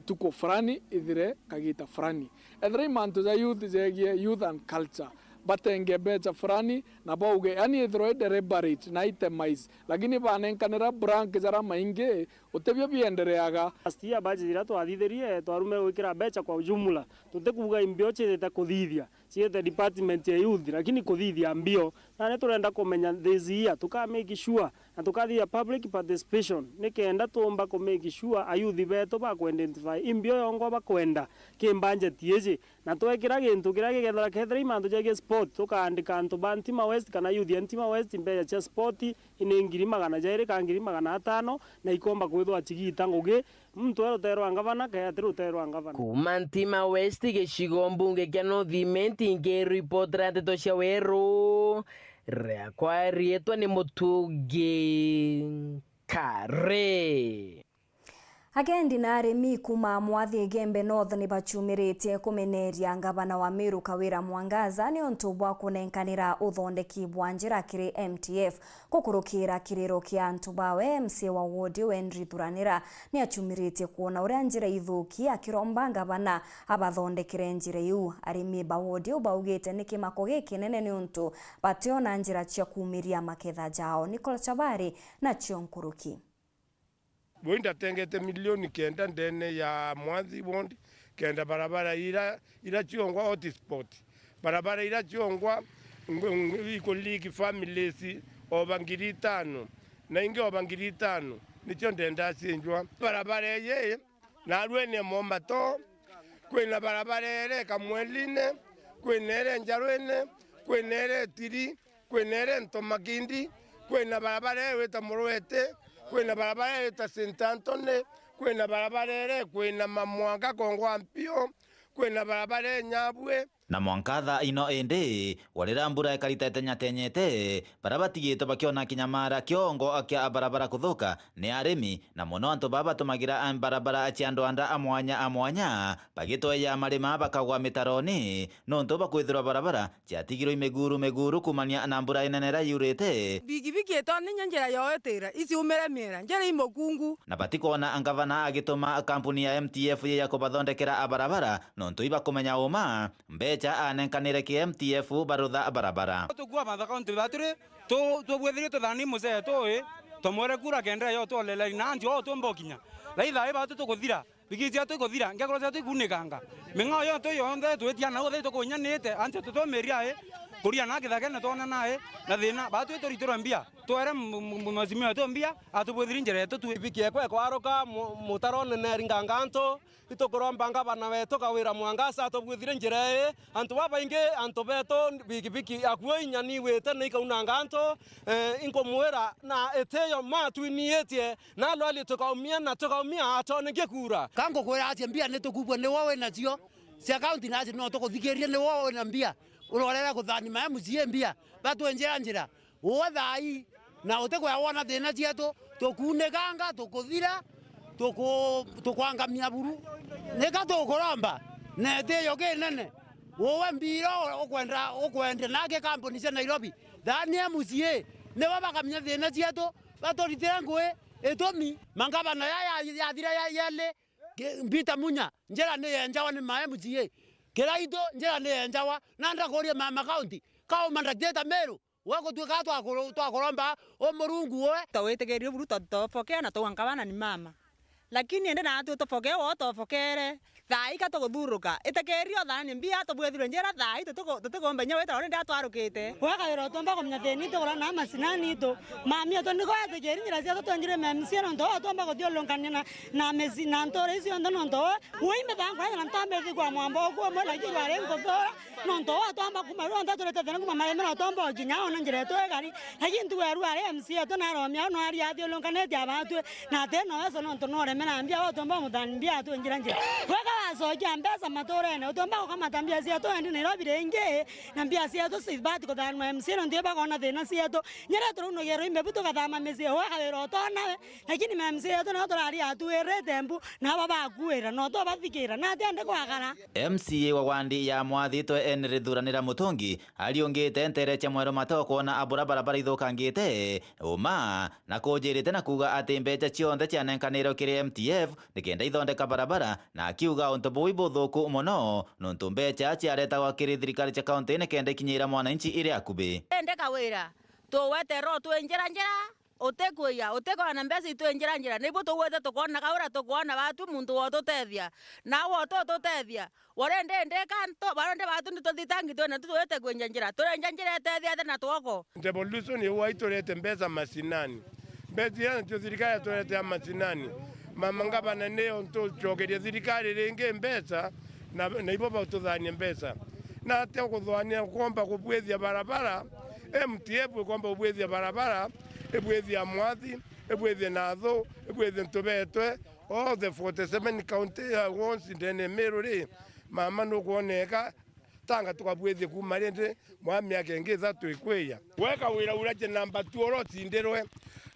S3: tuko frani idire kagita frani edre mantu za youth zegie youth and culture batenge becha frani na bauge yani idro deliberate na itemize lakini banenkanira brank jara mainge utebyo biendereaga
S2: astia baje ira twathithirie twarume gwikira becha kwa ujumla tutekuga imbio chete kuthithia ciete department ya youth lakini kuthithia mbio na ne turenda kumenya this year tuka make sure na tukathia public participation nikenda tumba ku make sure ayuthi beto ba ku identify imbio yongo ba kwenda kimbanje tieje na twekira gintu kira gigethera kethera imantu jege sport tukaandika antu ba Ntima West kana youth ya Ntima West mbeya cha sport ine ngiri magana jairi ka ngiri magana 5 na ikomba kwithwa chigita ngugi mtu erotero ngavana ka atirutero ngavana
S4: kuma Ntima West gicigo mbunge kia North nge report Nteto cia Weru rekwa rietwa ni Mutugi Kare.
S1: Agendi na arimi kuma mwathi Gembe North ni bachumirite kumeneria ngavana wa Meru Kawira Mwangaza ni ontubwa kunenkanira uthondeki bwa njira kiri MTF kukurukira kiriro kia ntubawe MC wa wodi Wendri Thuranira ni achumirite kuona uria njira ithuki akiromba ngavana abathondekire njira yu arimi ba wodi ubaugite ni kimako giki nene ni untu bationa njira cia kumiria maketha jao. Nicola Chabari na Chionkuruki.
S21: Boinda tengete milioni kenda ndene ya mwathi bondi kenda barabara ila chiongwa hotspot barabara ila chiongwa ikoliki families obangiri 5 na inge obangiri 5 nicho ndenda sinjwa barabara ye na rwene mombato kwena barabara ere kamweline kwenere njarwene kwina URETERI, kwina Ntomakindi, kwina barabara weta Muruete, kwina barabara weta St. Antony, kwina barabara kwina Mamwanga Kongwa Mpio, kwina barabara Nyabwe.
S6: Na mwankatha ino indi warira mbura ikarita tenyete barabatigitwo bakiona kinyamara kiongo kia barabara kuthuka ni arimi na muno antu baba tumagira barabara cia andu anda amwanya bagitweya marima bakagwa mitaroni nontu bakwithirwa barabara ciatigirwo meguru kumania na mbura inene ra yurite
S7: bigibigi etoni njira yoetera isi umere mera njira imokungu
S6: na batikona angavana agituma kampuni ya MTF ya kubathondekera barabara nontu iba kumenya uma cha anenkanire ki MTF barutha barabara
S22: tukua matha kaunti batire to bwethire to thani muse to more kura kendre yo to lela nanti o to mbokinya laitha iba to kuthira bigizia to kuthira ngakoro cia to kunikanga menga yo to yonde to etiana o to kunyanite anti to meria kuria na kithake na tona nae na thina batu to ritoro mbia to era mazimio to mbia atubwethire njere to tu
S23: bikie kwe kwaruka mutaro nene ringanganto itokoromba bana wetu kawira mwangasa tobwithire njere antu babainge antu beto bigibiki akuo inyani wete ne kaunanganto inkomwera na eteyo matwinietie na lwali tukaumia na tukaumia atone ngekura
S24: kango kwera atia mbia ne tukubwa ne wowe na cio cia county na no tukuthikiria ne wowe na mbia urorera kuthani ma mucie mbia batu njira uthai na utekwa wona thina cietu tukuneganga tukuthira tukwangamia buru nika tukuromba na teyo kinene wowe mbiro ukwenda nake kampuni cia Nairobi thani mucie ne babakamia thina cietu baturitira ngui etomi mangabana ya thira yale mbita munya njira ne yenjawa ni ma mucie kiraito njira ne yenjawa na ndakoria mama county kao mandageta Meru wako tuka twakoromba o murungu we
S7: tawetegerio buru tofokea na twankabana ni mama lakini ende na tofokea wo tofokere thai ka tuguthuruka itekerio thani mbia tobwethire njira thai tutigombe nyewe tore nda twarukite waka iro tomba komnya theni togora na masinani to mami to niko ategeri njira cia twanjire memsia no ndo tomba gothiolongania na mezi na ntore icio ndo ndo we me bangwa na ntambe thigwa mwambo gwo mo la jirwa re ngothora no ndo tomba kumaro ndo tore tene kuma mare no tomba ginya ona njira to egari lakini tu weru are MCA to na romia no ari athiolongane tia batu na teno eso no ntonore mena mbia wo tomba muthani mbia tu njira soja mbeza matorene utomba kama tambia cia to ndi Nairobi renge na mbia cia to sibati ko dan MCA ndio ba kona thina cia to nyere to no gero imbe buto kathama mezi wa kawero to nawe lakini MCA to no to ari atu erete mbu na baba kuera no to bathikira na tende kwagara
S6: MCA wa wandi ya mwathi to enrithuranira mutungi aliongete ntereche mwero matoko na abura barabara ithukangite uma na kujirite na kuga ati mbeca cionthe cianenkaniro kiri MTF nikenda ithondeka barabara na akiuga ontobo ibothuku muno nontu mbeca ciaretagwa kiri thirikari cia kaunti nikenda ikinyira mwananchi iri akubi
S7: ende kawira tuwetero twenjira utekwia utekona mbesi twenjira nibo tuwete tukona kawira tukona batu muntu wotutethia na wotutethia warende kanto barende batu nituthitangi twena tuwete kwenjira turenjira tethia na twoko
S21: devolution ni waitorete mbesa masinani mbesi ya thirikari turete masinani mama ngabana neo ntucokeria thirikari ringi mbesa na iboba tuthania mbesa na te kuthwania kwamba kubwethia barabara MTF kwamba kubwethia barabara ebwethia mwathi ebwethia natho ebwethia ntubetwe all the 47 county once ndene Meru ri mama no kuoneka tanga tukabwethia kuma rende mwami yake ngiza twikweya weka wira uraje namba 2 orotindirwe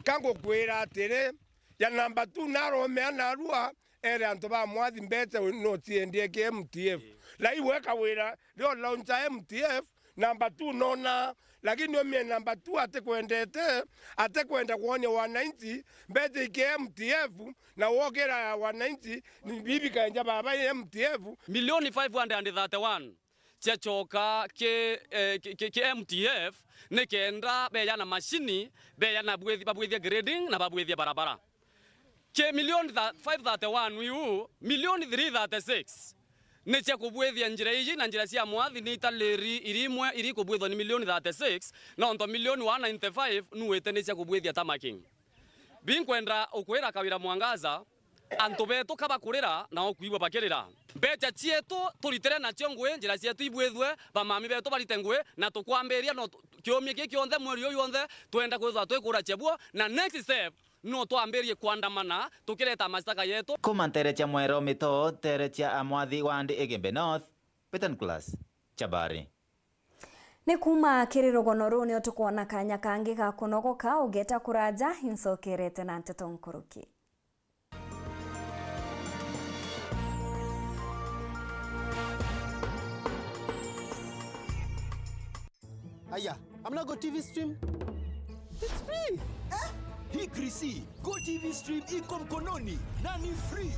S21: kango kwira atire ya namba 2 narome anarua ere antu ba mwathi mbete no tiendie ke MTF la iweka wira rio launcha MTF namba 2 nona lakini omie namba 2 atekwenda kuonya wananchi mbete ke MTF na wokera wananchi ni bibi kanja baba MTF
S25: milioni 531 chachoka ke MTF nekenda beya na mashini beya na babwethia grading na babwethia barabara ke milioni 531 wiu milioni 336 neche kubwethia njira iji na njira cia mwathi ni taleri irimwe iri kubwethwa ni milioni 36 na onto milioni 195 nuwete neche kubwethia tamaking binkwenda ukwira kawira mwangaza antu betu kabakurira na okuigwa bakirira mbeca cietu turitere nacio ngwe njira cietu ibwethwe bamami betu barite ngwe na tukwambiria no kiumia giki onthe mweri uyu onthe twenda kwithwa twikura chebuo na next step no twambirie kwandamana tukireta mashtaka yetu
S6: kumanterecha mwero mito terecha amwathi wandi Igembe North Peter Class Chabari.
S1: Ni kuma kirirogono ru ni tukuona kanya kangi ga kunogoka ugeta kuraja insokerete na Nteto Nkuruki.
S5: Aya, I'm not go TV stream. It's free. Hii Krisi, Go TV Stream iko mkononi na ni free.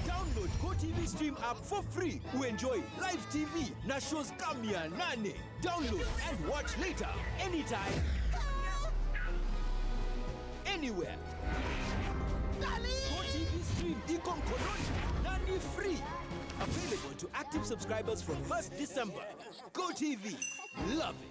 S5: Download Go TV Stream app for free. Enjoy live TV na shows kamia nane. Download and watch later, anytime, anywhere. Go TV Stream iko mkononi na ni free. Available to active subscribers from 1st December. Go TV, love it.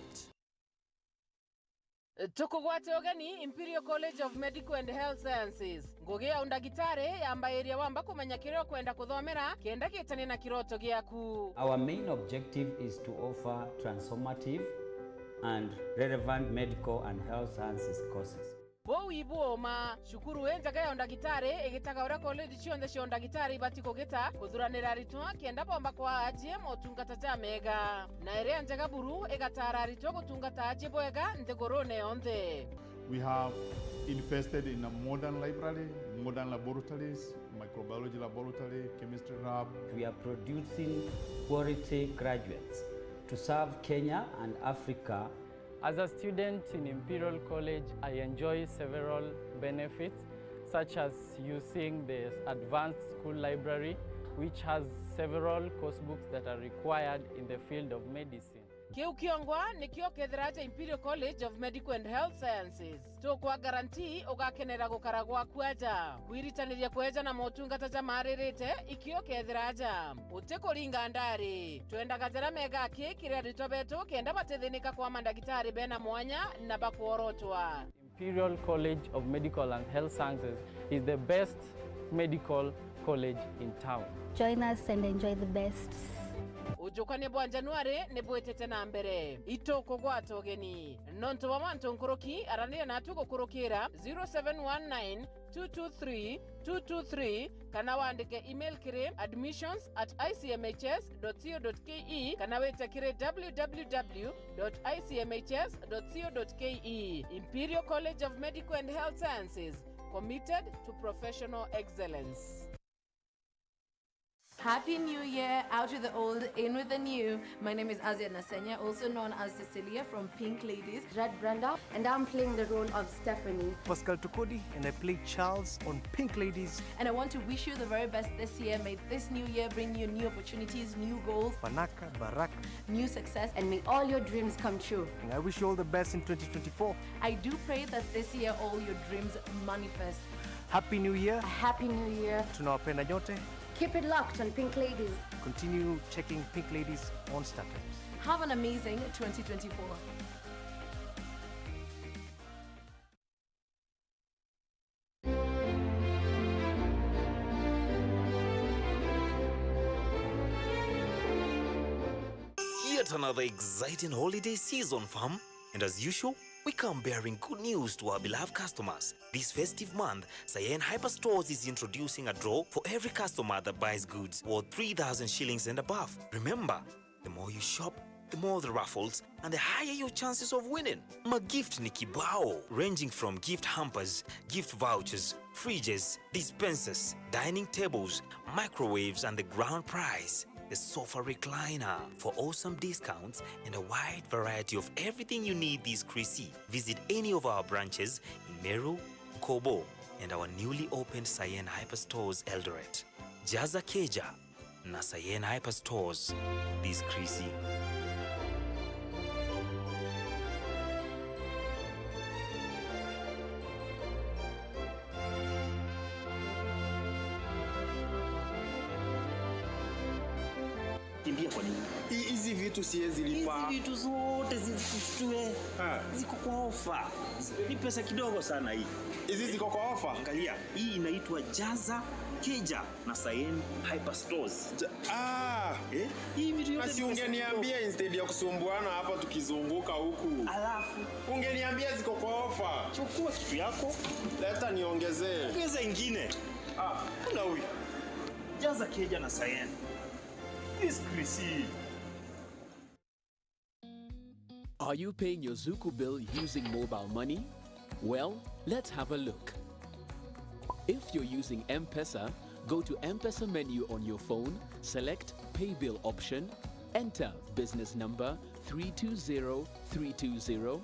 S4: Tukugwate ogani Imperial College of Medical and Health Sciences. Ngogea undagitare amba area wamba kumenya kireo kwenda kuthomera kenda gitani na kiroto giaku.
S8: Our main objective is to offer transformative and relevant medical and health sciences courses.
S4: Bo ibuoma shukuru enjaga ya undagitare egitaga ora college chionde cio undagitare ibati kugita kuthuranira ritwa kenda bomba kwa ajie motungata ja mega na ere njaga buru egatara ritwa gutungata ajie boega ntegorone onthe.
S9: We have invested in a modern library, modern laboratories, microbiology laboratory, chemistry lab.
S8: We are producing quality graduates to serve Kenya and Africa.
S12: As a student in Imperial College, I enjoy several benefits, such as using the advanced school library, which has several course books that are required in the field of medicine.
S4: Kiu kiongwa ni kio kethiraja Imperial College of Medical and Health Sciences. Tukwa guarantee ugakenera gukaragwa kwaja. Kwiritaniria kweja na motungata ja maririte ikio kethiraja. Utekuringa ndari. Twenda gajara mega kiria ritobeto kenda batethinika kwa mandagitari bena mwanya na bakuorotwa.
S12: Imperial College of Medical and Health Sciences is the best medical college in town.
S14: Join us and enjoy the best.
S4: Ujukane bwa Januari ne bwetete na mbere itoko gwato ogeni nonto wa Manto Nkuruki aranira natu gukurukira 0719 223 223 kana wandike email kire admissions@icmhs.co.ke kana wete kire www.icmhs.co.ke. Imperial College of Medical and Health Sciences, committed to professional excellence.
S26: Happy New Year, out with the old, in with the new. My name is Azia Nasenya, also known as Cecilia from Pink Ladies.
S14: Red Brenda, and I'm playing the role of Stephanie.
S27: Pascal Tukodi, and I play Charles on Pink Ladies.
S26: And I want to wish you the very best this year. May this new year bring you new opportunities, new goals,
S27: Banaka, Barak,
S26: new success,
S14: and may all your dreams come true.
S27: And I wish you all the best in 2024.
S26: I do pray that this year all your dreams manifest.
S27: Happy New Year.
S14: A Happy New Year.
S27: Tunawapenda nyote.
S14: Keep it locked on Pink Ladies.
S27: Continue checking Pink Ladies on StarTimes.
S26: Have an amazing 2024.
S28: Yet another exciting holiday season, fam. And as usual, we come bearing good news to our beloved customers. This festive month, Sayen Hyperstores is introducing a draw for every customer that buys goods worth 3,000 shillings and above. Remember, the more you shop, the more the raffles and the higher your chances of winning. My gift ni kibao, ranging from gift hampers, gift vouchers, fridges, dispensers, dining tables, microwaves, and the grand prize, the sofa recliner, for awesome discounts and a wide variety of everything you need this Chrissy. Visit any of our branches in Meru, Kobo, and our newly opened Sayen Hyperstores Eldoret. Jaza Keja na Sayen Hyperstores this Chrissy.
S5: Kimbia kwa nini? Hizi vitu siwezi lipa. Hizi vitu zote zisitue. Ziko kwa ofa.
S10: Ni pesa kidogo sana hii.
S5: Hizi ziko kwa offer.
S10: Angalia, hii inaitwa Jaza Keja na Sayen Hyper Stores. Hii vitu yote
S5: basi ungeniambia instead ya kusumbuana hapa tukizunguka huku.
S10: Alafu
S5: ungeniambia ziko kwa offer.
S10: Chukua kitu yako,
S5: leta niongezee.
S10: Ongeza ingine. Kuna huyu. Jaza Keja na Sayen. This Chrissy.
S11: Are you paying your Zuku bill using mobile money? Well, let's have a look. If you're using M-Pesa, go to M-Pesa menu on your phone, select Pay Bill option, enter business number 320320,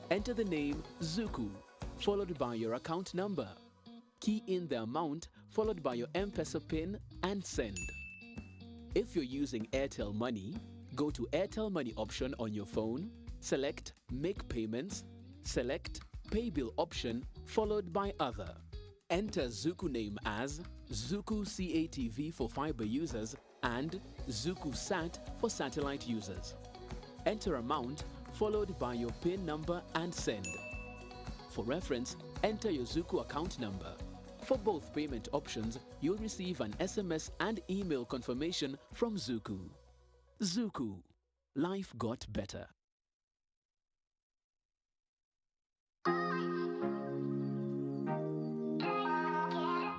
S11: enter the name Zuku, followed by your account number. Key in the amount, followed by your M-Pesa PIN, and send. If you're using Airtel Money, go to Airtel Money option on your phone, select Make Payments, select Pay Bill option, followed by Other. Enter Zuku name as Zuku CATV for fiber users and Zuku Sat for satellite users. Enter amount, followed by your PIN number and send. For reference, enter your Zuku account number. For both payment options, you'll receive an SMS and email confirmation from Zuku. Zuku. Life got better.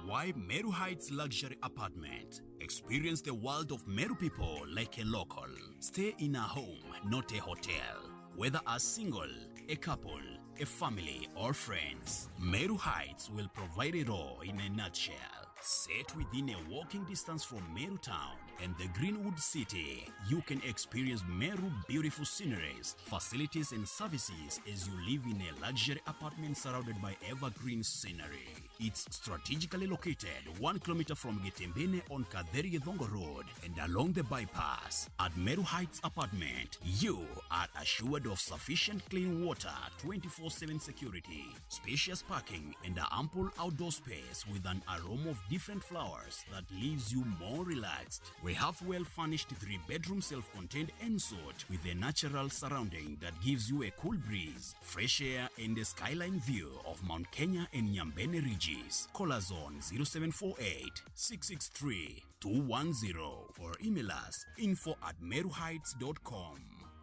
S13: Why Meru Heights Luxury Apartment? Experience the world of Meru people like a local. Stay in a home, not a hotel. Whether a single, a couple, a family, or friends, Meru Heights will provide it all in a nutshell. Set within a walking distance from Meru town and the Greenwood City, you can experience Meru beautiful sceneries, facilities and services as you live in a luxury apartment surrounded by evergreen scenery. It's strategically located 1 kilometer from Getembene on Kaderi Gedongo Road and along the bypass. At Meru Heights Apartment, you are assured of sufficient clean water, 24/7 security, spacious parking, and an ample outdoor space with an aroma of different flowers that leaves you more relaxed. We have well-furnished 3-bedroom self-contained ensuite with a natural surrounding that gives you a cool breeze, fresh air, and a skyline view of Mount Kenya and Nyambene Ridges. Call us on 0748 663 210 or email us info@meruheights.com.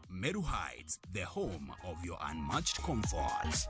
S13: Meru Heights, the home of your unmatched comfort.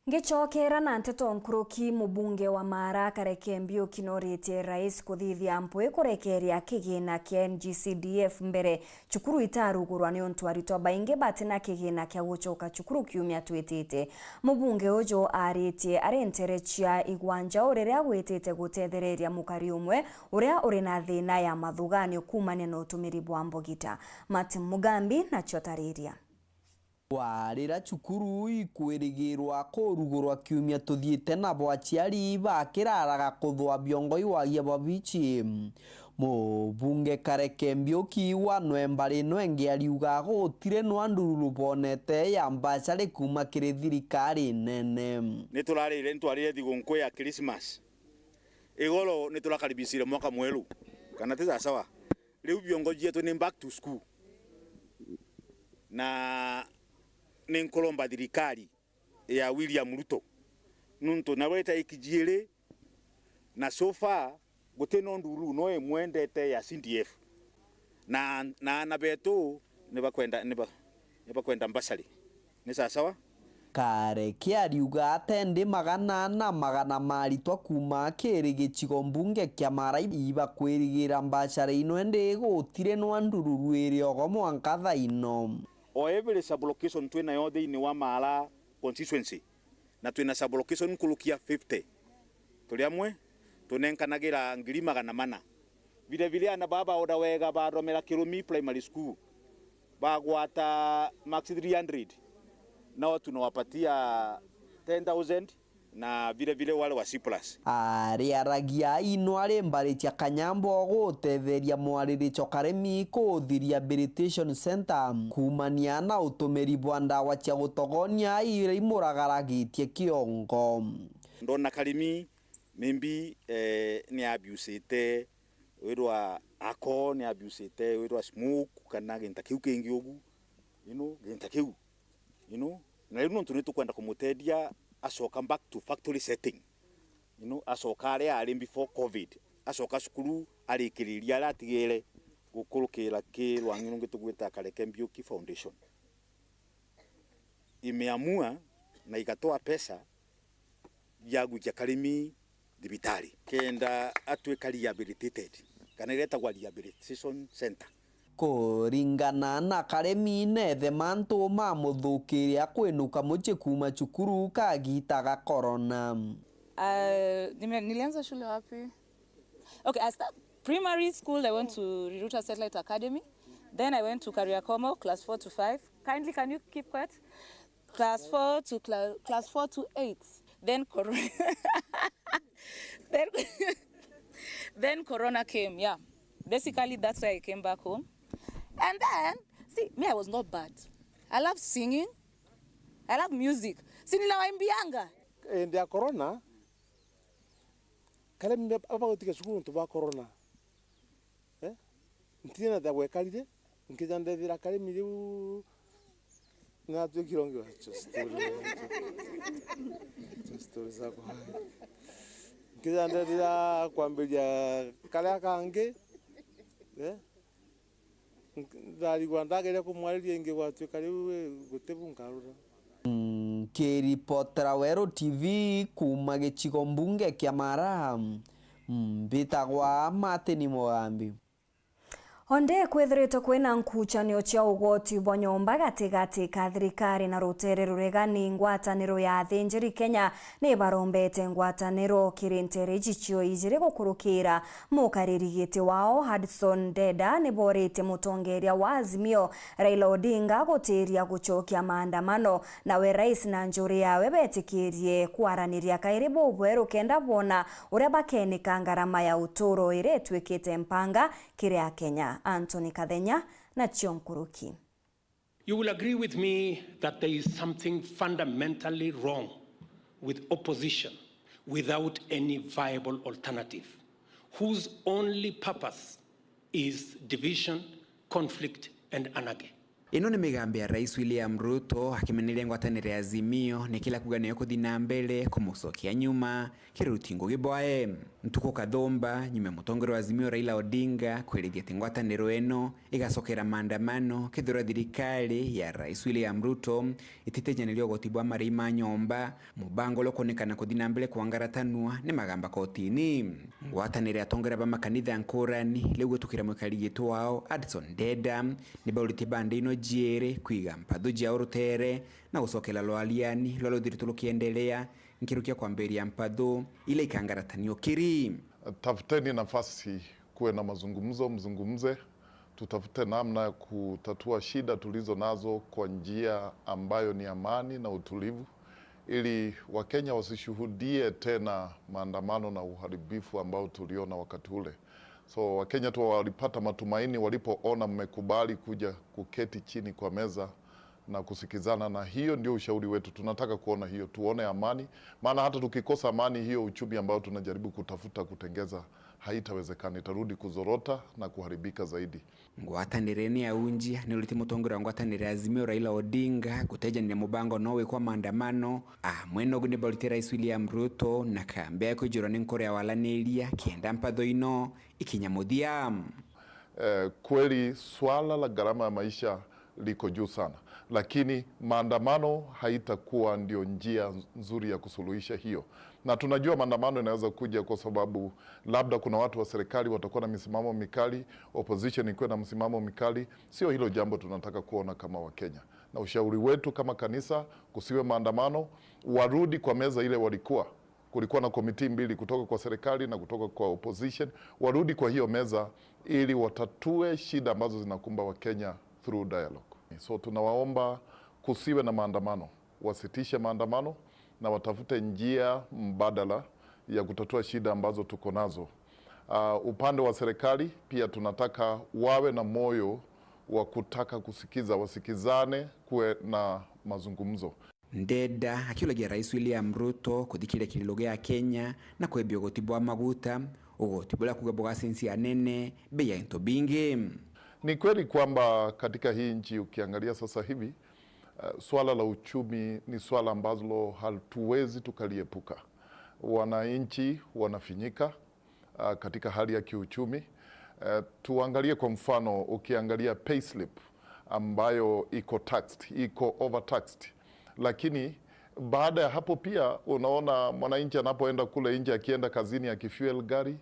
S1: Ngĩchokera na Nteto Nkuruki mũbunge wa Mara kareke mbio kinoretie rais kuthithia mpwe kurekeria kigina kia NGCDF mbere chukuru itarugurwa ni ontwaritwa bainge batina kigina kia gucoka chukuru kiumia twitite. Mũbunge ujo aritie arenterechia igwanja ureria gwitite gutethereria mukari umwe uria uri na thina ya mathugani kumania na utumiri bwa mbogita. Martin Mugambi na chotariria.
S15: Warira cukuru ikwirigirwa kurugurwa kiumia tuthiite nabo aciari bakiraraga kuthwa biongo iwagia babichi. Mũbunge kareke mbioki wa Novemba ino engiariuga gutire nwandururu bonete ya mbacari kuma kiri thirikari nene.
S16: Niturarire ntwarire thigũnkũ ya Christmas. Igoro niturakaribicire mwaka mweru. Kana tiza sawa. Riu biongo jietu ni back to school. Na ninkolomba thirikari ya William Ruto nuntu naweta ikijire na sofa guteno nduru no emwendete ya CDF na beto nibakwenda mbasari ni sawa
S15: kareke ariuga atende magana maritwa kuma kiri gicigo mbunge kia Mara iba kwirigira mbacari ino ende gutire nwandururu iri ogo mwanka thaino.
S16: O every sublocation twina yothe ini wa Mara constituency na twina sublocation kulukia 50 tuli amwe tunenkanagira 200,000 vile ana baba oda wega baromera Kirumi primary school bagwata max 300 na tunawapatia 10,000 na vile wale wa C+.
S15: Ariaragia ino arembaritia kanyambo gutetheria mwariricho karemi ku rehabilitation center kumania na utumiri bwa ndawa cia gutogonia ira imuragaragitie kiongo.
S16: Ndona karimi mimbi ni abusete wirwa ako ni abusete wirwa smoke kana ginta kiu kingi ugu ginta kiu na rero ntuntu tukwenda kumutedia asoka back to factory setting asoka ari before covid asoka sukuru arikiriria aratigire gukurukira ki rwanyu ngitugwita Kareke Mbiuki Foundation imeamua na ikatoa pesa ya gujia karimi dibitari kenda atweka rehabilitated kana ileta kwa rehabilitation center
S15: kuringana na karemi nethe mantu mamuthukiria kwinuka muche kuma cukuru kagitaga corona.
S2: Nilianza shule wapi? Okay, I started primary school. I went to Ruta Satellite Academy. Then I went to Kariakomo, class 4 to 5. Kindly, can you keep quiet? Class 4 to 8. Then corona. then corona came. Yeah, basically that's why I came back home. And then, see, me, I was not bad. I love singing. I love music. Sinilawaimbianga.
S21: Ndia corona. Kale mbe aba gutika sukuru ntuba corona. Ntina da wekalide. Nkijande dira kale miliu na tukirongo story zako. Nkijande dira kwambilia kale akange. Dari gwandagere kumwariria inge gwatuika riu gutebunkarura.
S15: Kiripotera Weru TV kuma gicigo mbunge kia Mara mbitagwa Mateni Mogambi.
S1: Onde kwithirite kwina nkuchanio cia ugoti bwa nyomba gatigati ka thirikari na rutere ruregani ngwataniro ya athinjiri Kenya ni barombete ngwataniro kirintere jicio ijire gukurukira mukaririgite wao Hudson Deda ni borete mutongeria wa Azimio Raila Odinga gutiria guchokia maandamano nawe rais na njuri yawe betikirie kwaraniria kairibo Weru kenda bona uria bakenika ngarama ya uturo ire twikite mpanga kiria Kenya. Anthony Kadenya na Chionkuruki.
S3: You will agree with me that there is something fundamentally wrong with opposition without any viable alternative, whose only purpose is division, conflict, and anarchy.
S17: Ino ni migambi ya Rais William Ruto akimenelia ngwatanire ya Azimio ni kila kuganio kuthi na mbele kumucokia nyuma kirutingo gibwae ntuko kathomba nyume mutongero wa Azimio Raila Odinga kwirithia ngwataniro eno igacokera maandamano kithura thirikari ya Rais William Ruto ititejanelio gotibwa marima nyomba mubango lokonekana kuthi na mbele kwangaratanwa ni magamba kotini ngwatanire atongera ba makanitha nkurani lewe tukira mwekaligeto wao Hudson Deda ni bauliti bande ino jiere kwiga mpatho jia urutere na usokela loaliani lolo dhiritu lukiendelea nkirukia kwa mberi ya mpatho ile ikangaratanio kiri.
S9: Tafuteni nafasi kuwe na mzungumze, tutafute namna ya kutatua shida tulizo nazo kwa njia ambayo ni amani na utulivu, ili Wakenya wasishuhudie tena maandamano na uharibifu ambao tuliona wakati ule. So Wakenya tu walipata matumaini walipoona mmekubali kuja kuketi chini kwa meza na kusikizana, na hiyo ndio ushauri wetu. Tunataka kuona hiyo, tuone amani, maana hata tukikosa amani, hiyo uchumi ambao tunajaribu kutafuta kutengeza haitawezekana, itarudi kuzorota na kuharibika zaidi.
S17: Ngwatanire ni aunji ni uliti mutongera ngwatanire Azimio Raila Odinga gutejanire mubango nowe kwa maandamano mweno gune balite Rais William Ruto na kambia kujura ninkore ya walanilia kienda mpatho ino ikinyamudia.
S9: Kweli swala la gharama ya maisha liko juu sana, lakini maandamano haitakuwa ndio njia nzuri ya kusuluhisha hiyo. Na tunajua maandamano inaweza kuja kwa sababu labda kuna watu wa serikali watakuwa na misimamo mikali, opposition ikuwe na msimamo mikali. Sio hilo jambo tunataka kuona kama Wakenya. Na ushauri wetu kama kanisa, kusiwe maandamano, warudi kwa meza ile walikuwa. Kulikuwa na komiti mbili kutoka kwa serikali na kutoka kwa opposition, warudi kwa hiyo meza ili watatue shida ambazo zinakumba Wakenya through dialogue. So tunawaomba kusiwe na maandamano, wasitishe maandamano na watafute njia mbadala ya kutatua shida ambazo tuko nazo. Upande wa serikali pia tunataka wawe na moyo wa kutaka kusikiza, wasikizane, kuwe na mazungumzo.
S17: Ndeda akiulagia Rais William Ruto kuthikire kililo gia Kenya na kwebia ugoti bwa maguta ugoti bula kugabwa sensi anene bei ya into bingi.
S9: Ni kweli kwamba katika hii nchi ukiangalia sasa hivi swala la uchumi ni swala ambalo hatuwezi tukaliepuka. Wananchi wanafinyika katika hali ya kiuchumi. Tuangalie kwa mfano, ukiangalia payslip ambayo iko taxed, iko overtaxed. Lakini baada ya hapo pia unaona mwananchi anapoenda kule nje, akienda kazini, akifuel gari,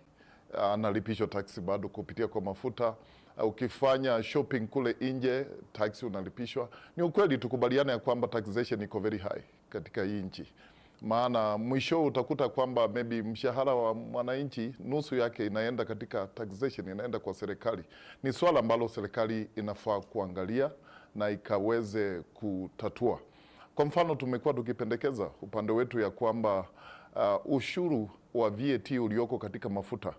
S9: analipishwa taxi bado kupitia kwa mafuta. Ukifanya shopping kule nje, taxi unalipishwa. Ni ukweli, tukubaliane ya kwamba taxation iko very high katika hii nchi. Maana mwisho utakuta kwamba maybe mshahara wa mwananchi nusu yake inaenda katika taxation, inaenda kwa serikali. Ni swala ambalo serikali inafaa kuangalia na ikaweze kutatua. Kwa mfano, tumekuwa tukipendekeza upande wetu ya kwamba ushuru wa VAT ulioko katika mafuta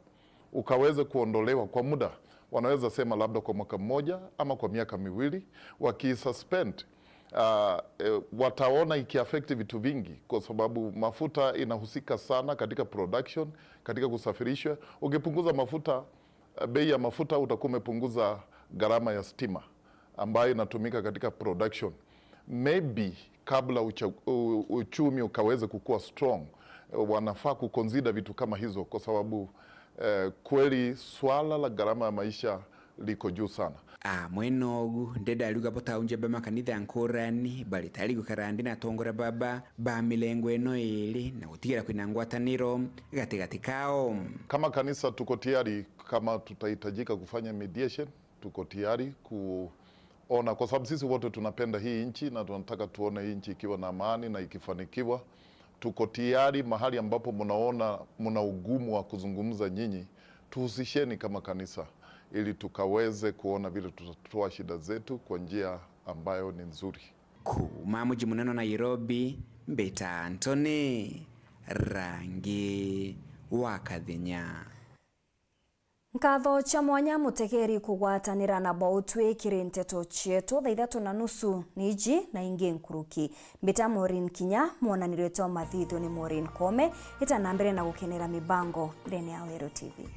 S9: ukaweze kuondolewa kwa muda. Wanaweza sema labda kwa mwaka mmoja ama kwa miaka miwili. Wakisuspend wataona ikiaffect vitu vingi, kwa sababu mafuta inahusika sana katika production, katika kusafirishwa. Ukipunguza mafuta, bei ya mafuta, utakuwa umepunguza gharama ya stima ambayo inatumika katika production. Maybe kabla uchumi ukaweze kukua strong, wanafaa kuconsider vitu kama hizo, kwa sababu kweli swala la gharama ya maisha liko juu sana.
S17: Mwenogu Ndeda aluga bota unje ba makanitha yankorani bali tali gukarandi na tongora baba ba milengo eno ili na gutigira kwina ngwataniro gati kao.
S9: Kama kanisa tuko tayari, kama tutahitajika kufanya mediation, tuko tayari kuona, kwa sababu sisi wote tunapenda hii nchi na tunataka tuone hii nchi ikiwa na amani na ikifanikiwa. Tuko tayari mahali ambapo mnaona mna ugumu wa kuzungumza, nyinyi tuhusisheni kama kanisa, ili tukaweze kuona vile tutatoa shida zetu kwa njia ambayo ni nzuri.
S17: Mamuji munano Nairobi, Mbeta Antony, Rangi Wakathenya.
S1: Nkatho cha mwanya mutegeri kugwatanira na bautwe kiri Nteto chietu thaa 3:30 niji na ingi nkuruki. Mbita MAUREEN Kinya mwonaniro wa mathitho ni MAUREEN Kome ita nambere na gukenera mibango thene ya Weru TV.